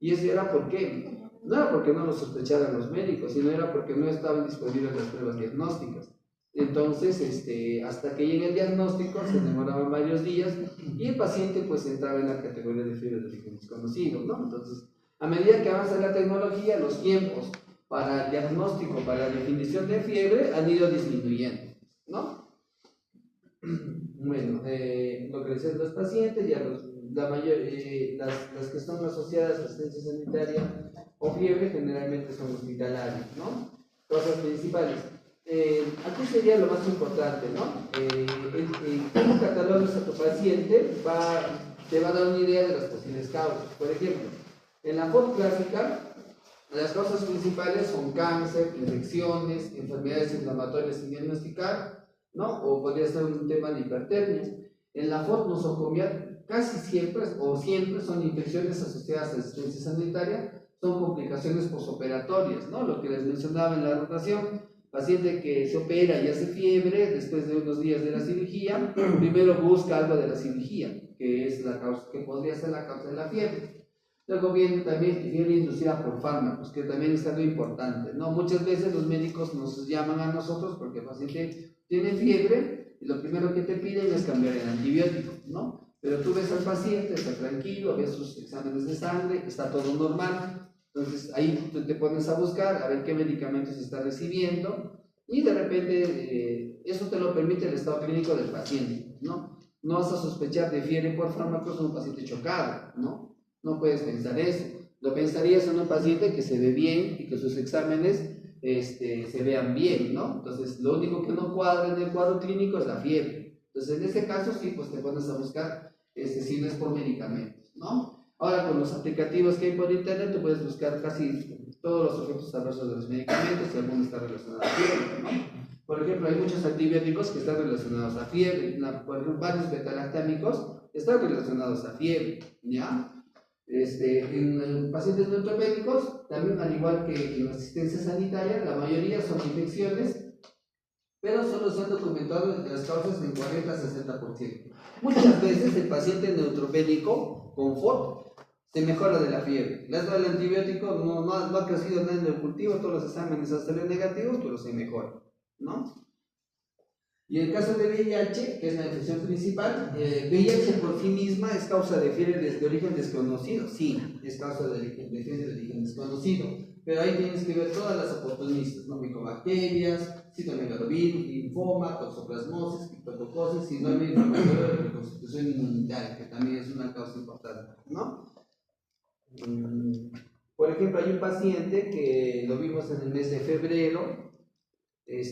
¿Y eso era por qué? No era porque no lo sospecharan los médicos, sino era porque no estaban disponibles las pruebas diagnósticas. Entonces, hasta que llegue el diagnóstico, se demoraban varios días y el paciente pues entraba en la categoría de fiebre de origen desconocido, ¿no? Entonces, a medida que avanza la tecnología, los tiempos para el diagnóstico, para la definición de fiebre han ido disminuyendo, ¿no? Bueno, lo que dicen los pacientes, ya las que están asociadas a asistencia sanitaria o fiebre generalmente son hospitalarias, ¿no? Cosas principales. Aquí sería lo más importante, ¿no? Cómo catalogas a tu paciente te va a dar una idea de las posibles causas. Por ejemplo, en la FOD clásica, las causas principales son cáncer, infecciones, enfermedades inflamatorias sin diagnosticar, ¿no? O podría ser un tema de hipertermia. En la FOD nosocomial, casi siempre o siempre son infecciones asociadas a asistencia sanitaria, son complicaciones posoperatorias, ¿no? Lo que les mencionaba en la rotación. Paciente que se opera y hace fiebre después de unos días de la cirugía, primero busca algo de la cirugía, que es la causa, que podría ser la causa de la fiebre. Luego viene también fiebre inducida por fármacos, que también es algo importante, ¿no? Muchas veces los médicos nos llaman a nosotros porque el paciente tiene fiebre y lo primero que te piden es cambiar el antibiótico, ¿no? Pero tú ves al paciente, está tranquilo, ves sus exámenes de sangre, está todo normal. Entonces ahí te pones a buscar a ver qué medicamentos está recibiendo y de repente eso te lo permite el estado clínico del paciente, ¿no? No vas a sospechar de fiebre por fármacos en un paciente chocado, ¿no? No puedes pensar eso. Lo pensarías en un paciente que se ve bien y que sus exámenes se vean bien, ¿no? Entonces lo único que no cuadra en el cuadro clínico es la fiebre. Entonces en ese caso sí, pues te pones a buscar si no es por medicamentos, ¿no? Ahora, con los aplicativos que hay por internet, tú puedes buscar casi todos los efectos adversos de los medicamentos y alguno está relacionado a fiebre, ¿no? Por ejemplo, hay muchos antibióticos que están relacionados a fiebre. Por ejemplo, varios betalactámicos están relacionados a fiebre, ¿ya? En pacientes neutropénicos, también al igual que en la asistencia sanitaria, la mayoría son infecciones, pero solo se han documentado las causas en 40 a 60%. Muchas veces el paciente neutropénico con FOD se mejora de la fiebre. Le has dado el antibiótico, no ha crecido nada en el cultivo, todos los exámenes han salido negativos, pero se mejora, ¿no? Y en el caso de VIH, que es la infección principal, VIH por sí misma es causa de fiebre de origen desconocido. Sí, es causa de fiebre de origen desconocido. Pero ahí tienes que ver todas las oportunistas, ¿no? Micobacterias, citomegalovirus, linfoma, toxoplasmosis, criptococosis, síndrome inflamatorio de reconstitución inmunitaria, que también es una causa importante, ¿no? Por ejemplo, hay un paciente que lo vimos en el mes de febrero, que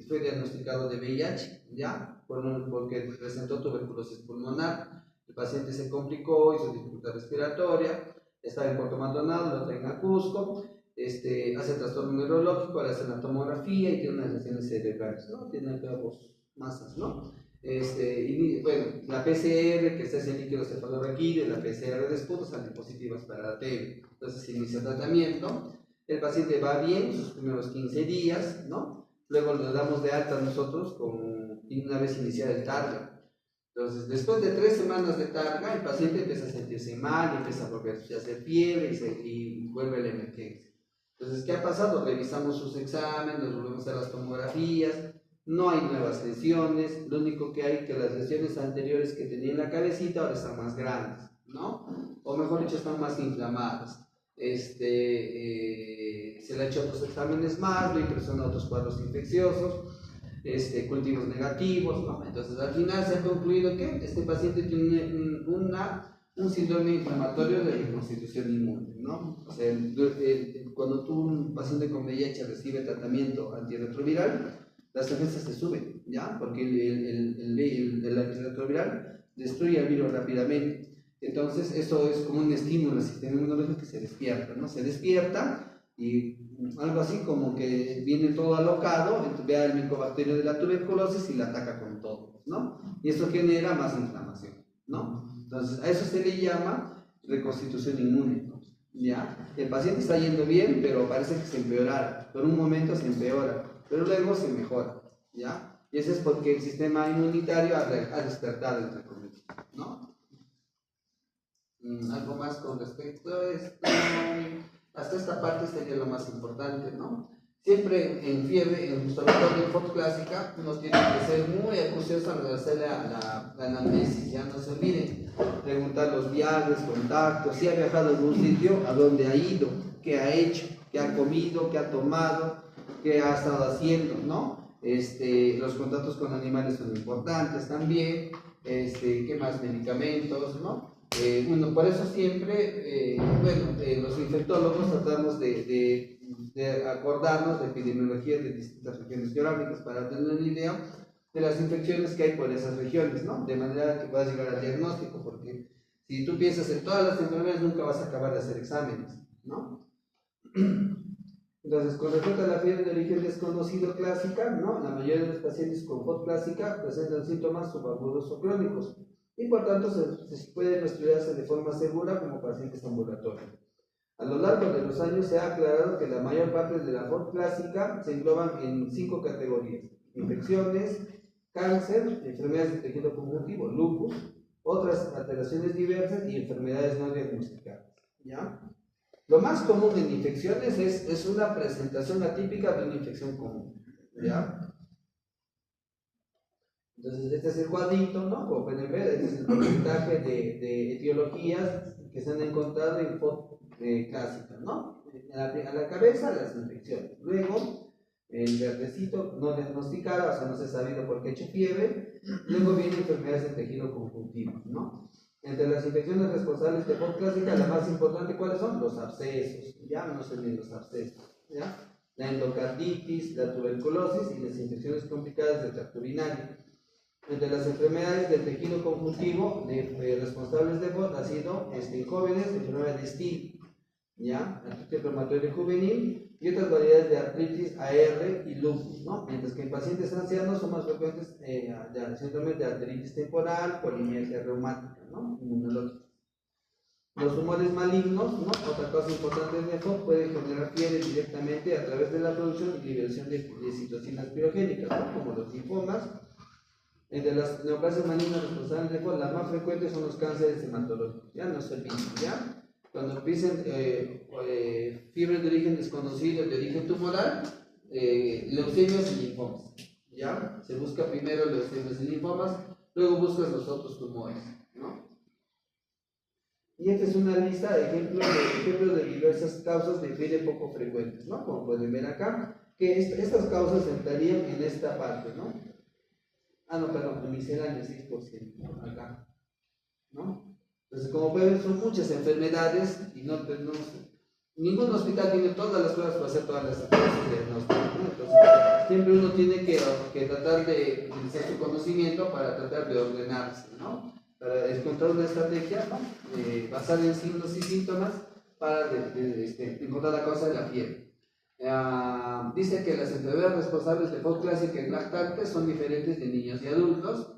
fue diagnosticado de VIH, ¿ya? Porque presentó tuberculosis pulmonar. El paciente se complicó, hizo dificultad respiratoria, estaba en Puerto Maldonado, lo traen a Cusco, hace trastorno neurológico, le hacen la tomografía y tiene unas lesiones cerebrales, ¿no? Tiene nuevos masas, ¿no? Bueno, la PCR, que se hace en líquido cefalorraquídeo, la PCR de esputo salen positivas para la TB. Entonces se inicia el tratamiento, el paciente va bien sus primeros 15 días, ¿no? Luego lo damos de alta nosotros una vez iniciada el targa. Entonces, después de 3 semanas de targa, el paciente empieza a sentirse mal, empieza a volverse a hacer fiebre y vuelve a la emergencia. Entonces, ¿qué ha pasado? Revisamos sus exámenes, volvemos a las tomografías, no hay nuevas lesiones, lo único que hay es que las lesiones anteriores que tenía en la cabecita ahora están más grandes, ¿no? O mejor dicho, están más inflamadas. Se le ha hecho otros exámenes más, lo impresiona otros cuadros infecciosos, cultivos negativos, ¿no? Entonces al final se ha concluido que este paciente tiene un síndrome inflamatorio de reconstitución inmune, ¿no? O sea, cuando un paciente con VIH recibe tratamiento antirretroviral, las defensas se suben, ¿ya? Porque el antirretroviral destruye al virus rápidamente. Entonces eso es como un estímulo al sistema inmunológico que se despierta, ¿no? Se despierta y algo así como que viene todo alocado, ve al micobacterio de la tuberculosis y la ataca con todo, ¿no? Y eso genera más inflamación, ¿no? Entonces a eso se le llama reconstitución inmune, ¿ya? El paciente está yendo bien, pero parece que se empeorara, por un momento se empeora, pero luego se mejora, ¿ya? Y eso es porque el sistema inmunitario ha despertado, entre comillas, ¿no? Algo más con respecto a esto. Hasta esta parte sería lo más importante, ¿no? Siempre en fiebre, sobre todo en FOD clásica, uno tiene que ser muy acucioso al hacer la anamnesis, ya no se olviden, preguntar los viajes, contactos, si ha viajado a algún sitio, a dónde ha ido, qué ha hecho, qué ha comido, qué ha tomado, qué ha estado haciendo, ¿no? Los contactos con animales son importantes también, qué más medicamentos, ¿no? Por eso siempre, los infectólogos tratamos de acordarnos de epidemiología de distintas regiones geográficas para tener una idea de las infecciones que hay por esas regiones, ¿no? De manera que puedas llegar al diagnóstico, porque si tú piensas en todas las enfermedades nunca vas a acabar de hacer exámenes, ¿no? Entonces, con respecto a la fiebre de origen desconocido clásica, ¿no? La mayoría de los pacientes con FOD clásica presentan síntomas subagudos o crónicos y por tanto se pueden estudiarse de forma segura como pacientes ambulatorios. A lo largo de los años se ha aclarado que la mayor parte de la FOD clásica se engloban en 5 categorías: infecciones, cáncer, enfermedades de tejido conjuntivo, lupus, otras alteraciones diversas y enfermedades no diagnosticadas, ¿ya? Lo más común en infecciones es una presentación atípica de una infección común, ¿ya? Entonces, este es el cuadrito, ¿no? Como pueden ver, este es el porcentaje de etiologías que se han encontrado en FOD clásica, ¿no? A la cabeza, las infecciones. Luego, el verdecito no diagnosticado, o sea, no se ha sabido por qué ha hecho fiebre. Luego vienen enfermedades de tejido conjuntivo, ¿no? Entre las infecciones responsables de FOD clásica, la más importante, ¿cuáles son? Los abscesos, ya no se olviden los abscesos, ¿ya? La endocarditis, la tuberculosis y las infecciones complicadas del tracto urinario. Entre las enfermedades del tejido conjuntivo responsables de FOD ha sido en jóvenes, enfermedad de Still, ¿ya? Artritis reumatoide juvenil y otras variedades de artritis AR y lupus, ¿no? Mientras que en pacientes ancianos son más frecuentes síndrome de arteritis temporal, polimialgia reumática, ¿no? Inmunológica. Los tumores malignos, ¿no? Otra cosa importante de FOD, pueden generar fiebre directamente a través de la producción y liberación de citocinas pirogénicas, ¿no? Como los linfomas. Entre las neoplasias malignas responsables de FOD, las más frecuentes son los cánceres hematológicos, ya no se olviden, ¿ya? Cuando empiecen fiebre de origen desconocido, de origen tumoral, leucemias y linfomas, ¿ya? Se busca primero leucemias y linfomas, luego buscas los otros tumores, ¿no? Y esta es una lista de ejemplos de diversas causas de fiebre poco frecuentes, ¿no? Como pueden ver acá, que estas causas entrarían en esta parte, ¿no? Ah, no, perdón, misceláneo 6%, acá, ¿no? Entonces, como pueden ver, son muchas enfermedades y ningún hospital tiene todas las pruebas para hacer todas las diagnósticos, ¿no? Entonces, siempre uno tiene que tratar de utilizar su conocimiento para tratar de ordenarse, ¿no? Para encontrar una estrategia, ¿no? Basada en signos y síntomas para encontrar la causa de la fiebre. Dice que las enfermedades responsables de FOD clásica en lactantes son diferentes de niños y adultos.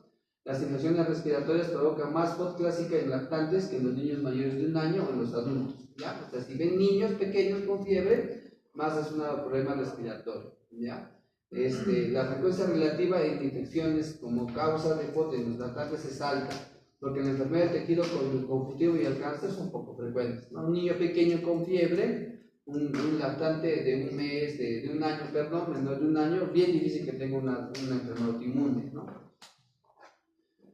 Las infecciones respiratorias provocan más FOD clásica en lactantes que en los niños mayores de 1 año o en los adultos, ¿ya? O sea, si ven niños pequeños con fiebre, más es un problema respiratorio, ¿ya? La frecuencia relativa de infecciones como causa de FOD en los lactantes es alta, porque la enfermedad de tejido conjuntivo y el cáncer son poco frecuentes, ¿no? Un niño pequeño con fiebre, un lactante de 1 mes, de 1 año, perdón, menor de 1 año, bien difícil que tenga una enfermedad autoinmune, ¿no?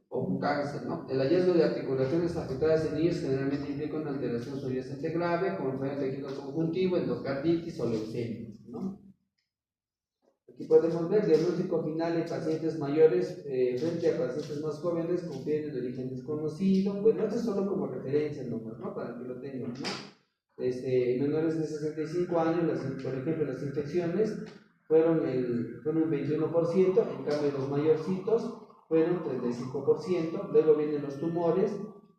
O un cáncer, ¿no? El hallazgo de articulaciones afectadas en niños generalmente implica una alteración subyacente grave, como enfermedad de tejido conjuntivo, endocarditis o leucemia, ¿no? Aquí podemos ver diagnóstico final en pacientes mayores frente a pacientes más jóvenes con fiebre de origen desconocido. Bueno, esto es solo como referencia, ¿no? Para que lo tengan, ¿no? Menores de 65 años, por ejemplo, las infecciones fueron un 21%, en cambio los mayorcitos fueron 35%, luego vienen los tumores,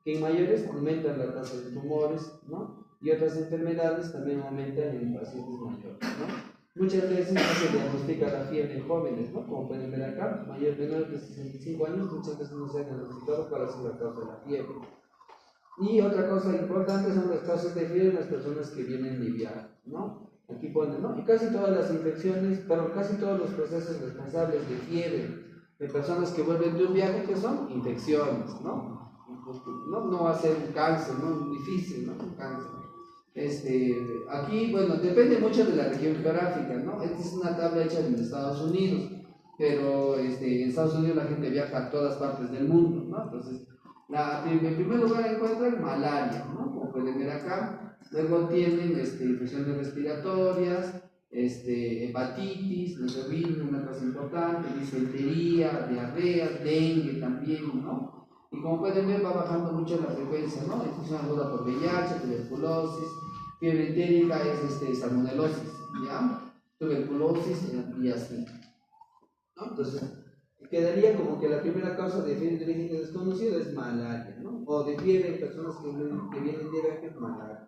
que en mayores aumentan la tasa de tumores, ¿no? Y otras enfermedades también aumentan en pacientes mayores, ¿no? Muchas veces no se diagnostica la fiebre en jóvenes, ¿no? Como pueden ver acá, menores de 65 años, muchas veces no se ha diagnosticado para hacer la causa de la fiebre. Y otra cosa importante son las causas de fiebre en las personas que vienen de viaje, ¿no? Aquí ponen, ¿no? Y casi todas las infecciones, pero casi todos los procesos responsables de fiebre de personas que vuelven de un viaje, que son infecciones, ¿no? No va a ser un cáncer, ¿no? Difícil, ¿no? Un cáncer. Aquí, bueno, depende mucho de la región geográfica, ¿no? Esta es una tabla hecha en Estados Unidos, pero en Estados Unidos la gente viaja a todas partes del mundo, ¿no? Entonces, en primer lugar encuentran malaria, ¿no? Como pueden ver acá. Luego tienen infecciones respiratorias, hepatitis, una cosa importante, disentería, diarrea, dengue también, ¿no? Y como pueden ver va bajando mucho la frecuencia, ¿no? Infección aguda por VIH, tuberculosis, fiebre entérica es salmonelosis, ¿ya? Tuberculosis y así, ¿no? Entonces, quedaría como que la primera causa de fiebre de origen desconocido es malaria, ¿no? O de fiebre en personas que vienen de viaje, malaria.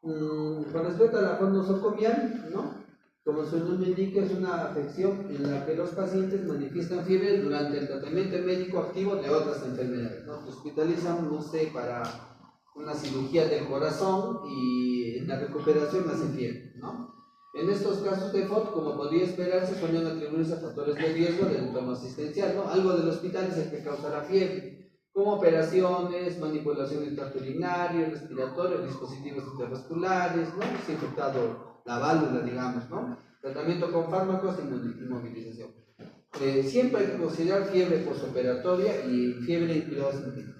Con respecto a la forma nosocomial, ¿no? Como su nombre indica, es una afección en la que los pacientes manifiestan fiebre durante el tratamiento médico activo de otras enfermedades, ¿no? Se hospitalizan, no sé, para una cirugía del corazón y en la recuperación hacen fiebre, ¿no? En estos casos de FOD, como podría esperarse, suelen atribuirse a factores de riesgo del entorno asistencial, ¿no? Algo del hospital es el que causa la fiebre, como operaciones, manipulación del tracto urinario, respiratorio, dispositivos intervasculares, ¿no? Se ha infectado la válvula, digamos, ¿no? Tratamiento con fármacos y inmovilización. Siempre hay que considerar fiebre postoperatoria y fiebre en cuidados intensivos.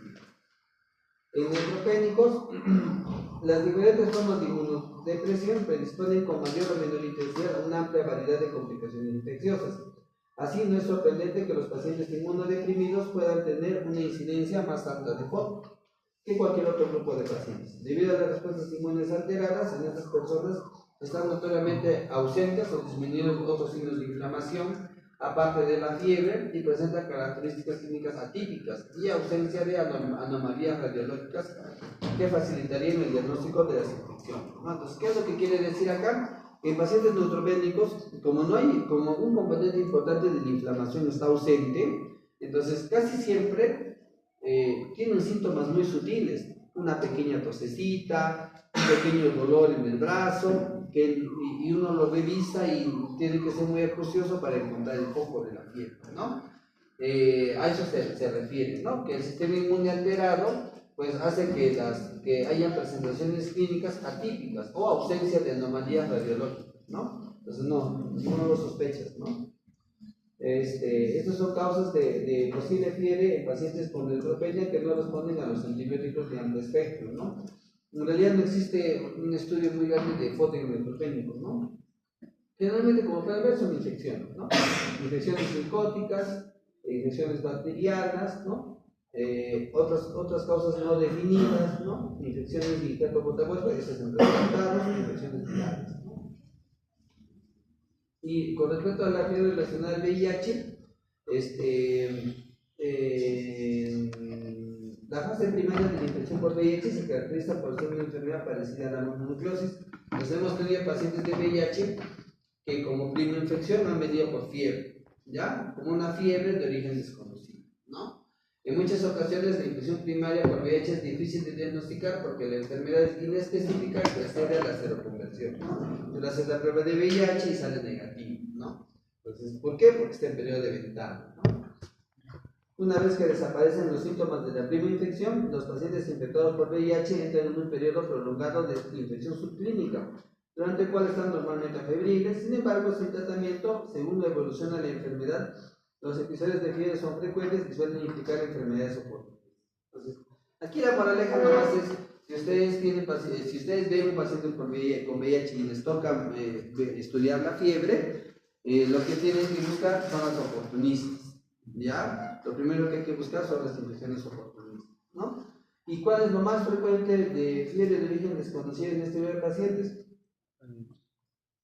En neutropénicos, las diferentes formas de inmunodepresión predisponen con mayor o menor intensidad a una amplia variedad de complicaciones infecciosas. Así, no es sorprendente que los pacientes inmunodeprimidos puedan tener una incidencia más alta de FOD que cualquier otro grupo de pacientes. Debido a las respuestas inmunes alteradas, en estas personas están notoriamente ausentes o disminuidos otros signos de inflamación, aparte de la fiebre, y presentan características clínicas atípicas y ausencia de anomalías radiológicas que facilitarían el diagnóstico de las infecciones. Entonces, ¿qué es lo que quiere decir acá? En pacientes neutropénicos, como un componente importante de la inflamación está ausente, entonces casi siempre tienen síntomas muy sutiles, una pequeña tosecita, un pequeño dolor en el brazo, y uno lo revisa y tiene que ser muy acucioso para encontrar el foco de la fiebre, ¿no? A eso se refiere, ¿no? Que el sistema inmune alterado pues hace que haya presentaciones clínicas atípicas o ausencia de anomalías radiológicas, ¿no? Entonces no lo sospechas, ¿no? Estas son causas de posible fiebre en pacientes con neutropenia que no responden a los antibióticos de amplio espectro, ¿no? En realidad no existe un estudio muy grande de FOD en neutropénicos, ¿no? Generalmente, como pueden ver, son infecciones, ¿no? Infecciones micóticas, infecciones bacterianas, ¿no? Otras causas no definidas, ¿no? Infecciones de hepatopotabuesco, esas en resultados, infecciones virales, ¿no? Y con respecto a la fiebre relacionada al VIH, la fase primaria de la infección por VIH se caracteriza por ser una enfermedad parecida a la mononucleosis. Pues hemos tenido pacientes de VIH que como prima infección han venido por fiebre, ¿ya? Como una fiebre de origen desconocido, ¿no? En muchas ocasiones la infección primaria por VIH es difícil de diagnosticar porque la enfermedad es inespecífica y precede a la seroconversión, ¿no? Tú le haces la prueba de VIH y sale negativo, ¿no? Entonces, ¿por qué? Porque está en periodo de ventana, ¿no? Una vez que desaparecen los síntomas de la prima infección, los pacientes infectados por VIH entran en un periodo prolongado de infección subclínica, durante el cual están normalmente febriles. Sin embargo, sin tratamiento, según evoluciona la enfermedad, los episodios de fiebre son frecuentes y suelen implicar enfermedades oportunistas. Entonces, aquí la moraleja nomás es, si ustedes ven un paciente con VIH y les toca estudiar la fiebre, lo que tienen que buscar son las oportunistas, ¿ya? Lo primero que hay que buscar son las infecciones oportunistas, ¿no? ¿Y cuál es lo más frecuente de fiebre de origen desconocido en este tipo de pacientes?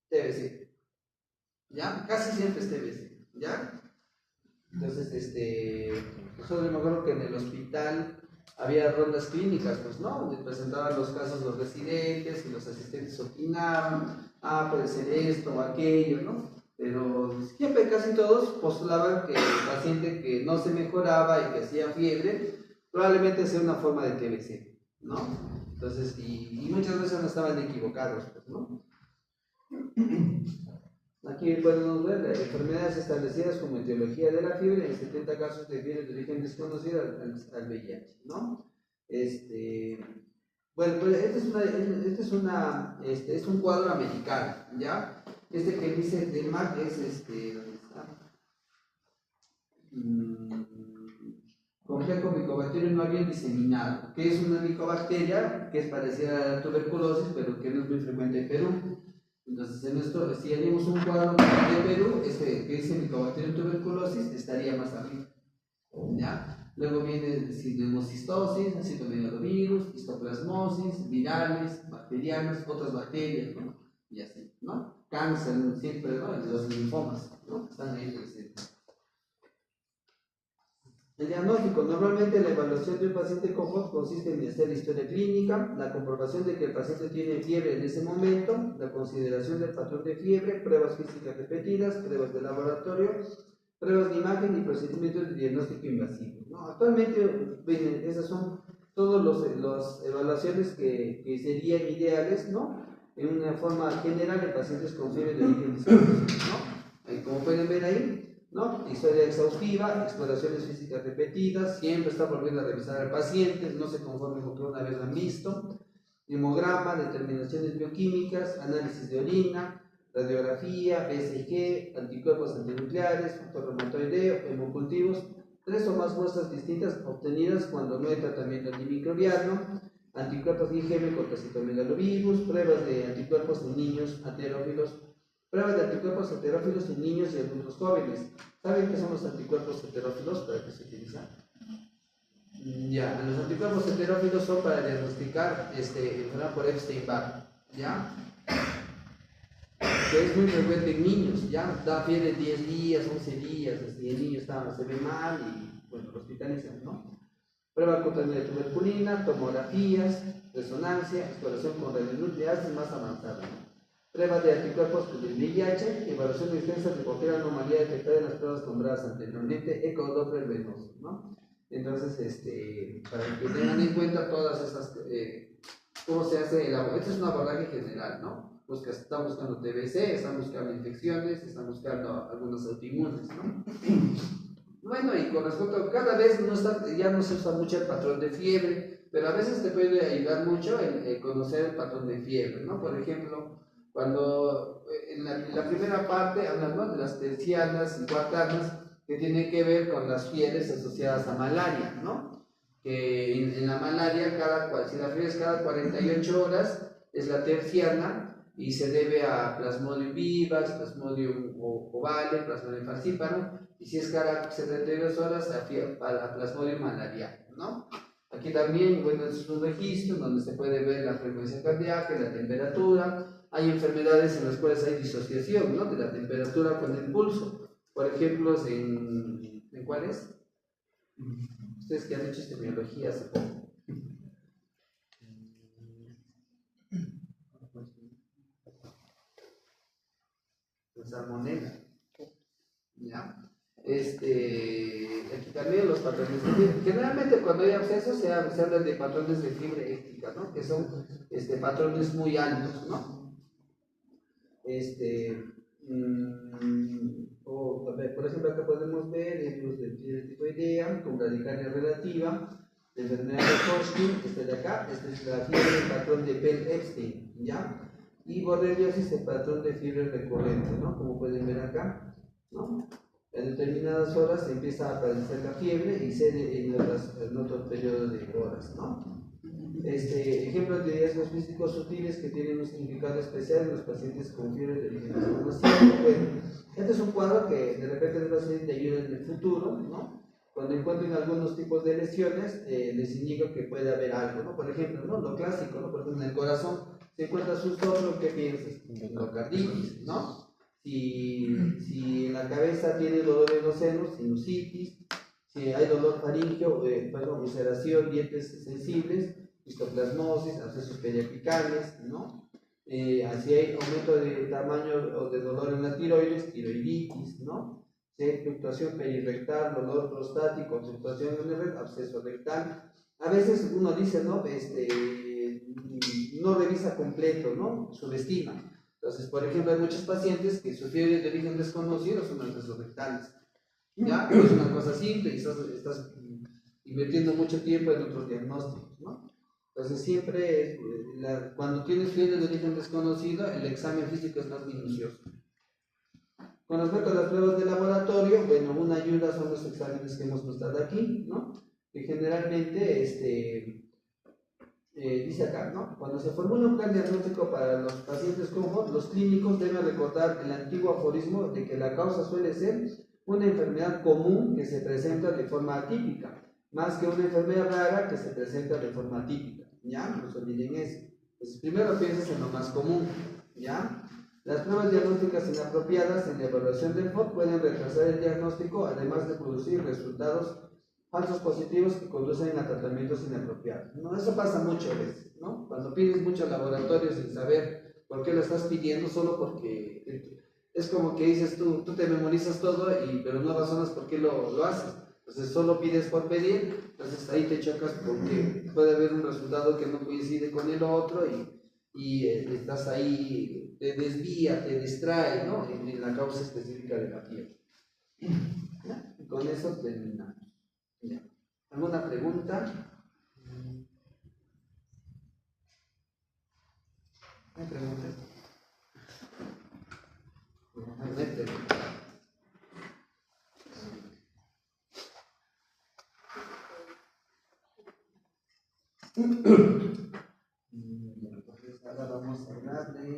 TBC, ¿ya? Casi siempre es TBC, ¿ya? Entonces, yo me acuerdo que en el hospital había rondas clínicas, pues, ¿no? Donde presentaban los casos los residentes y los asistentes opinaban, puede ser esto o aquello, ¿no? Pero siempre casi todos postulaban que el paciente que no se mejoraba y que hacía fiebre, probablemente sea una forma de TBC, ¿no? Entonces, y muchas veces no estaban equivocados, pues, ¿no? Aquí podemos ver las enfermedades establecidas como etiología de la fiebre en 70 casos de fiebre de origen desconocido al VIH, ¿no? Bueno, pues este es un cuadro americano, ¿ya? Este que dice del MAC es ¿dónde está? Complejo micobacterio no bien diseminado, que es una micobacteria que es parecida a la tuberculosis, pero que no es muy frecuente en Perú. Entonces, si haríamos un cuadro de Perú, que dice Mycobacterium tuberculosis, estaría más arriba, ¿ya? Luego viene cistosis, citomegalovirus, histoplasmosis, virales, bacterianas, otras bacterias, ¿no? Y así, ¿no? Cáncer, siempre, ¿no? Los linfomas, ¿no? Están ahí presentes. El diagnóstico. Normalmente la evaluación de un paciente con FOD consiste en hacer historia clínica, la comprobación de que el paciente tiene fiebre en ese momento, la consideración del patrón de fiebre, pruebas físicas repetidas, pruebas de laboratorio, pruebas de imagen y procedimientos de diagnóstico invasivo, ¿no? Actualmente, esas son todas las evaluaciones que serían ideales, ¿no? En una forma general en pacientes con fiebre de origen desconocido, ¿no? Ahí, como pueden ver ahí, ¿no? Historia exhaustiva, exploraciones físicas repetidas, siempre está volviendo a revisar al paciente, no se conforme con que una vez lo han visto, hemograma, determinaciones bioquímicas, análisis de orina, radiografía, BCG, anticuerpos antinucleares, factor reumatoideo, hemocultivos, 3 o más muestras distintas obtenidas cuando no hay tratamiento antimicrobiano, anticuerpos IgM contra citomegalovirus, pruebas de anticuerpos en niños heterófilos, pruebas de anticuerpos heterófilos en niños y adultos jóvenes. ¿Saben qué son los anticuerpos heterófilos? ¿Para qué se utilizan? Ya, los anticuerpos heterófilos son para diagnosticar enfermedad por Epstein-Barr, ¿ya? Que es muy frecuente en niños, ¿ya? Da fiebre 10 días, 11 días, y el niño se ve mal y, bueno, lo hospitalizan, ¿no? Prueba cutánea de tuberculina, tomografías, resonancia, exploración con radionucleares más avanzada, ¿no? Pruebas de anticuerpos del VIH, evaluación extensa de cualquier anomalía detectada en las pruebas nombradas anteriormente, ecodoppler venoso, ¿no? Entonces, para que tengan en cuenta todas estas, cómo se hace el abordaje. Este es un abordaje general, ¿no? Están buscando TBC, están buscando infecciones, están buscando algunos autoinmunes, ¿no? Bueno, y con respecto, cada vez ya no se usa mucho el patrón de fiebre, pero a veces te puede ayudar mucho en conocer el patrón de fiebre, ¿no? Por ejemplo, cuando en la primera parte hablan, ¿no?, de las tercianas y cuartanas, que tienen que ver con las fiebres asociadas a malaria, ¿no? Que en la malaria, si la fiebre es cada 48 horas, es la terciana, y se debe a Plasmodium vivax, Plasmodium ovale, Plasmodium falciparum, y si es cada 72 horas a Plasmodium malariae, ¿no? Aquí también, bueno, es un registro donde se puede ver la frecuencia cardíaca, la temperatura. Hay enfermedades en las cuales hay disociación, ¿no?, de la temperatura con el pulso. Por ejemplo, ¿en cuáles? Ustedes que han hecho epidemiología hace poco. Salmonella. ¿Ya? Aquí también los patrones de fiebre. Generalmente cuando hay abscesos se habla de patrones de fiebre éctica, ¿no?, que son patrones muy altos, ¿no? Por ejemplo, acá podemos ver ejemplos de tipo idea, con radicalia relativa, de enfermedad de Hodgkin, de acá, es la fiebre del patrón de Bell-Epstein, ¿ya? Y borreliosis, el patrón de fiebre recurrente, ¿no? Como pueden ver acá, ¿no? En determinadas horas empieza a aparecer la fiebre y cede en otros periodos de horas, ¿no? Ejemplos de riesgos físicos sutiles que tienen un significado especial en los pacientes con fiebre de origen desconocido. Bueno, este es un cuadro que de repente les va a servir de ayuda en el futuro, ¿no? Cuando encuentren algunos tipos de lesiones, les indico que puede haber algo, ¿no? Por ejemplo, ¿no?, lo clásico, ¿no? Por ejemplo, en el corazón, si encuentras un soplo, ¿qué piensas? Endocarditis, ¿no? Si en la cabeza tiene dolor en los senos, sinusitis. Si hay dolor faríngeo, ulceración, dientes sensibles, histoplasmosis, abscesos periapicales, ¿no? Si hay aumento de tamaño o de dolor en la tiroides, tiroiditis, ¿no? Si hay fluctuación perirectal, dolor prostático, fluctuación en el absceso rectal. A veces uno dice, ¿no?, no revisa completo, ¿no?, subestima. Entonces, por ejemplo, hay muchos pacientes que su fiebre de origen desconocido son abscesos rectales. ¿Ya? Es una cosa simple y estás invirtiendo mucho tiempo en otros diagnósticos, ¿no? Entonces siempre, cuando tienes fiebre de origen desconocido, el examen físico es más minucioso. Con respecto a las pruebas de laboratorio, bueno, una ayuda son los exámenes que hemos mostrado aquí, ¿no? Que generalmente, dice acá, ¿no? Cuando se formula un plan diagnóstico para los pacientes con HOT, los clínicos deben recordar el antiguo aforismo de que la causa suele ser una enfermedad común que se presenta de forma atípica, más que una enfermedad rara que se presenta de forma atípica, ¿ya? No se olviden eso. Entonces, primero piensas en lo más común, ¿ya? Las pruebas diagnósticas inapropiadas en la evaluación del HOT pueden retrasar el diagnóstico, además de producir resultados falsos positivos que conducen a tratamientos inapropiados. ¿No? Eso pasa muchas veces, ¿no? Cuando pides muchos laboratorios sin saber por qué lo estás pidiendo, solo porque es como que dices tú te memorizas todo, pero no razonas por qué lo haces. Entonces solo pides por pedir, entonces ahí te chocas porque puede haber un resultado que no coincide con el otro y estás ahí, te desvía, te distrae, ¿no?, en la causa específica de la fiebre. Y con eso terminamos. ¿Ya? ¿Alguna pregunta? ¿Hay preguntas? Entonces ahora vamos a hablar de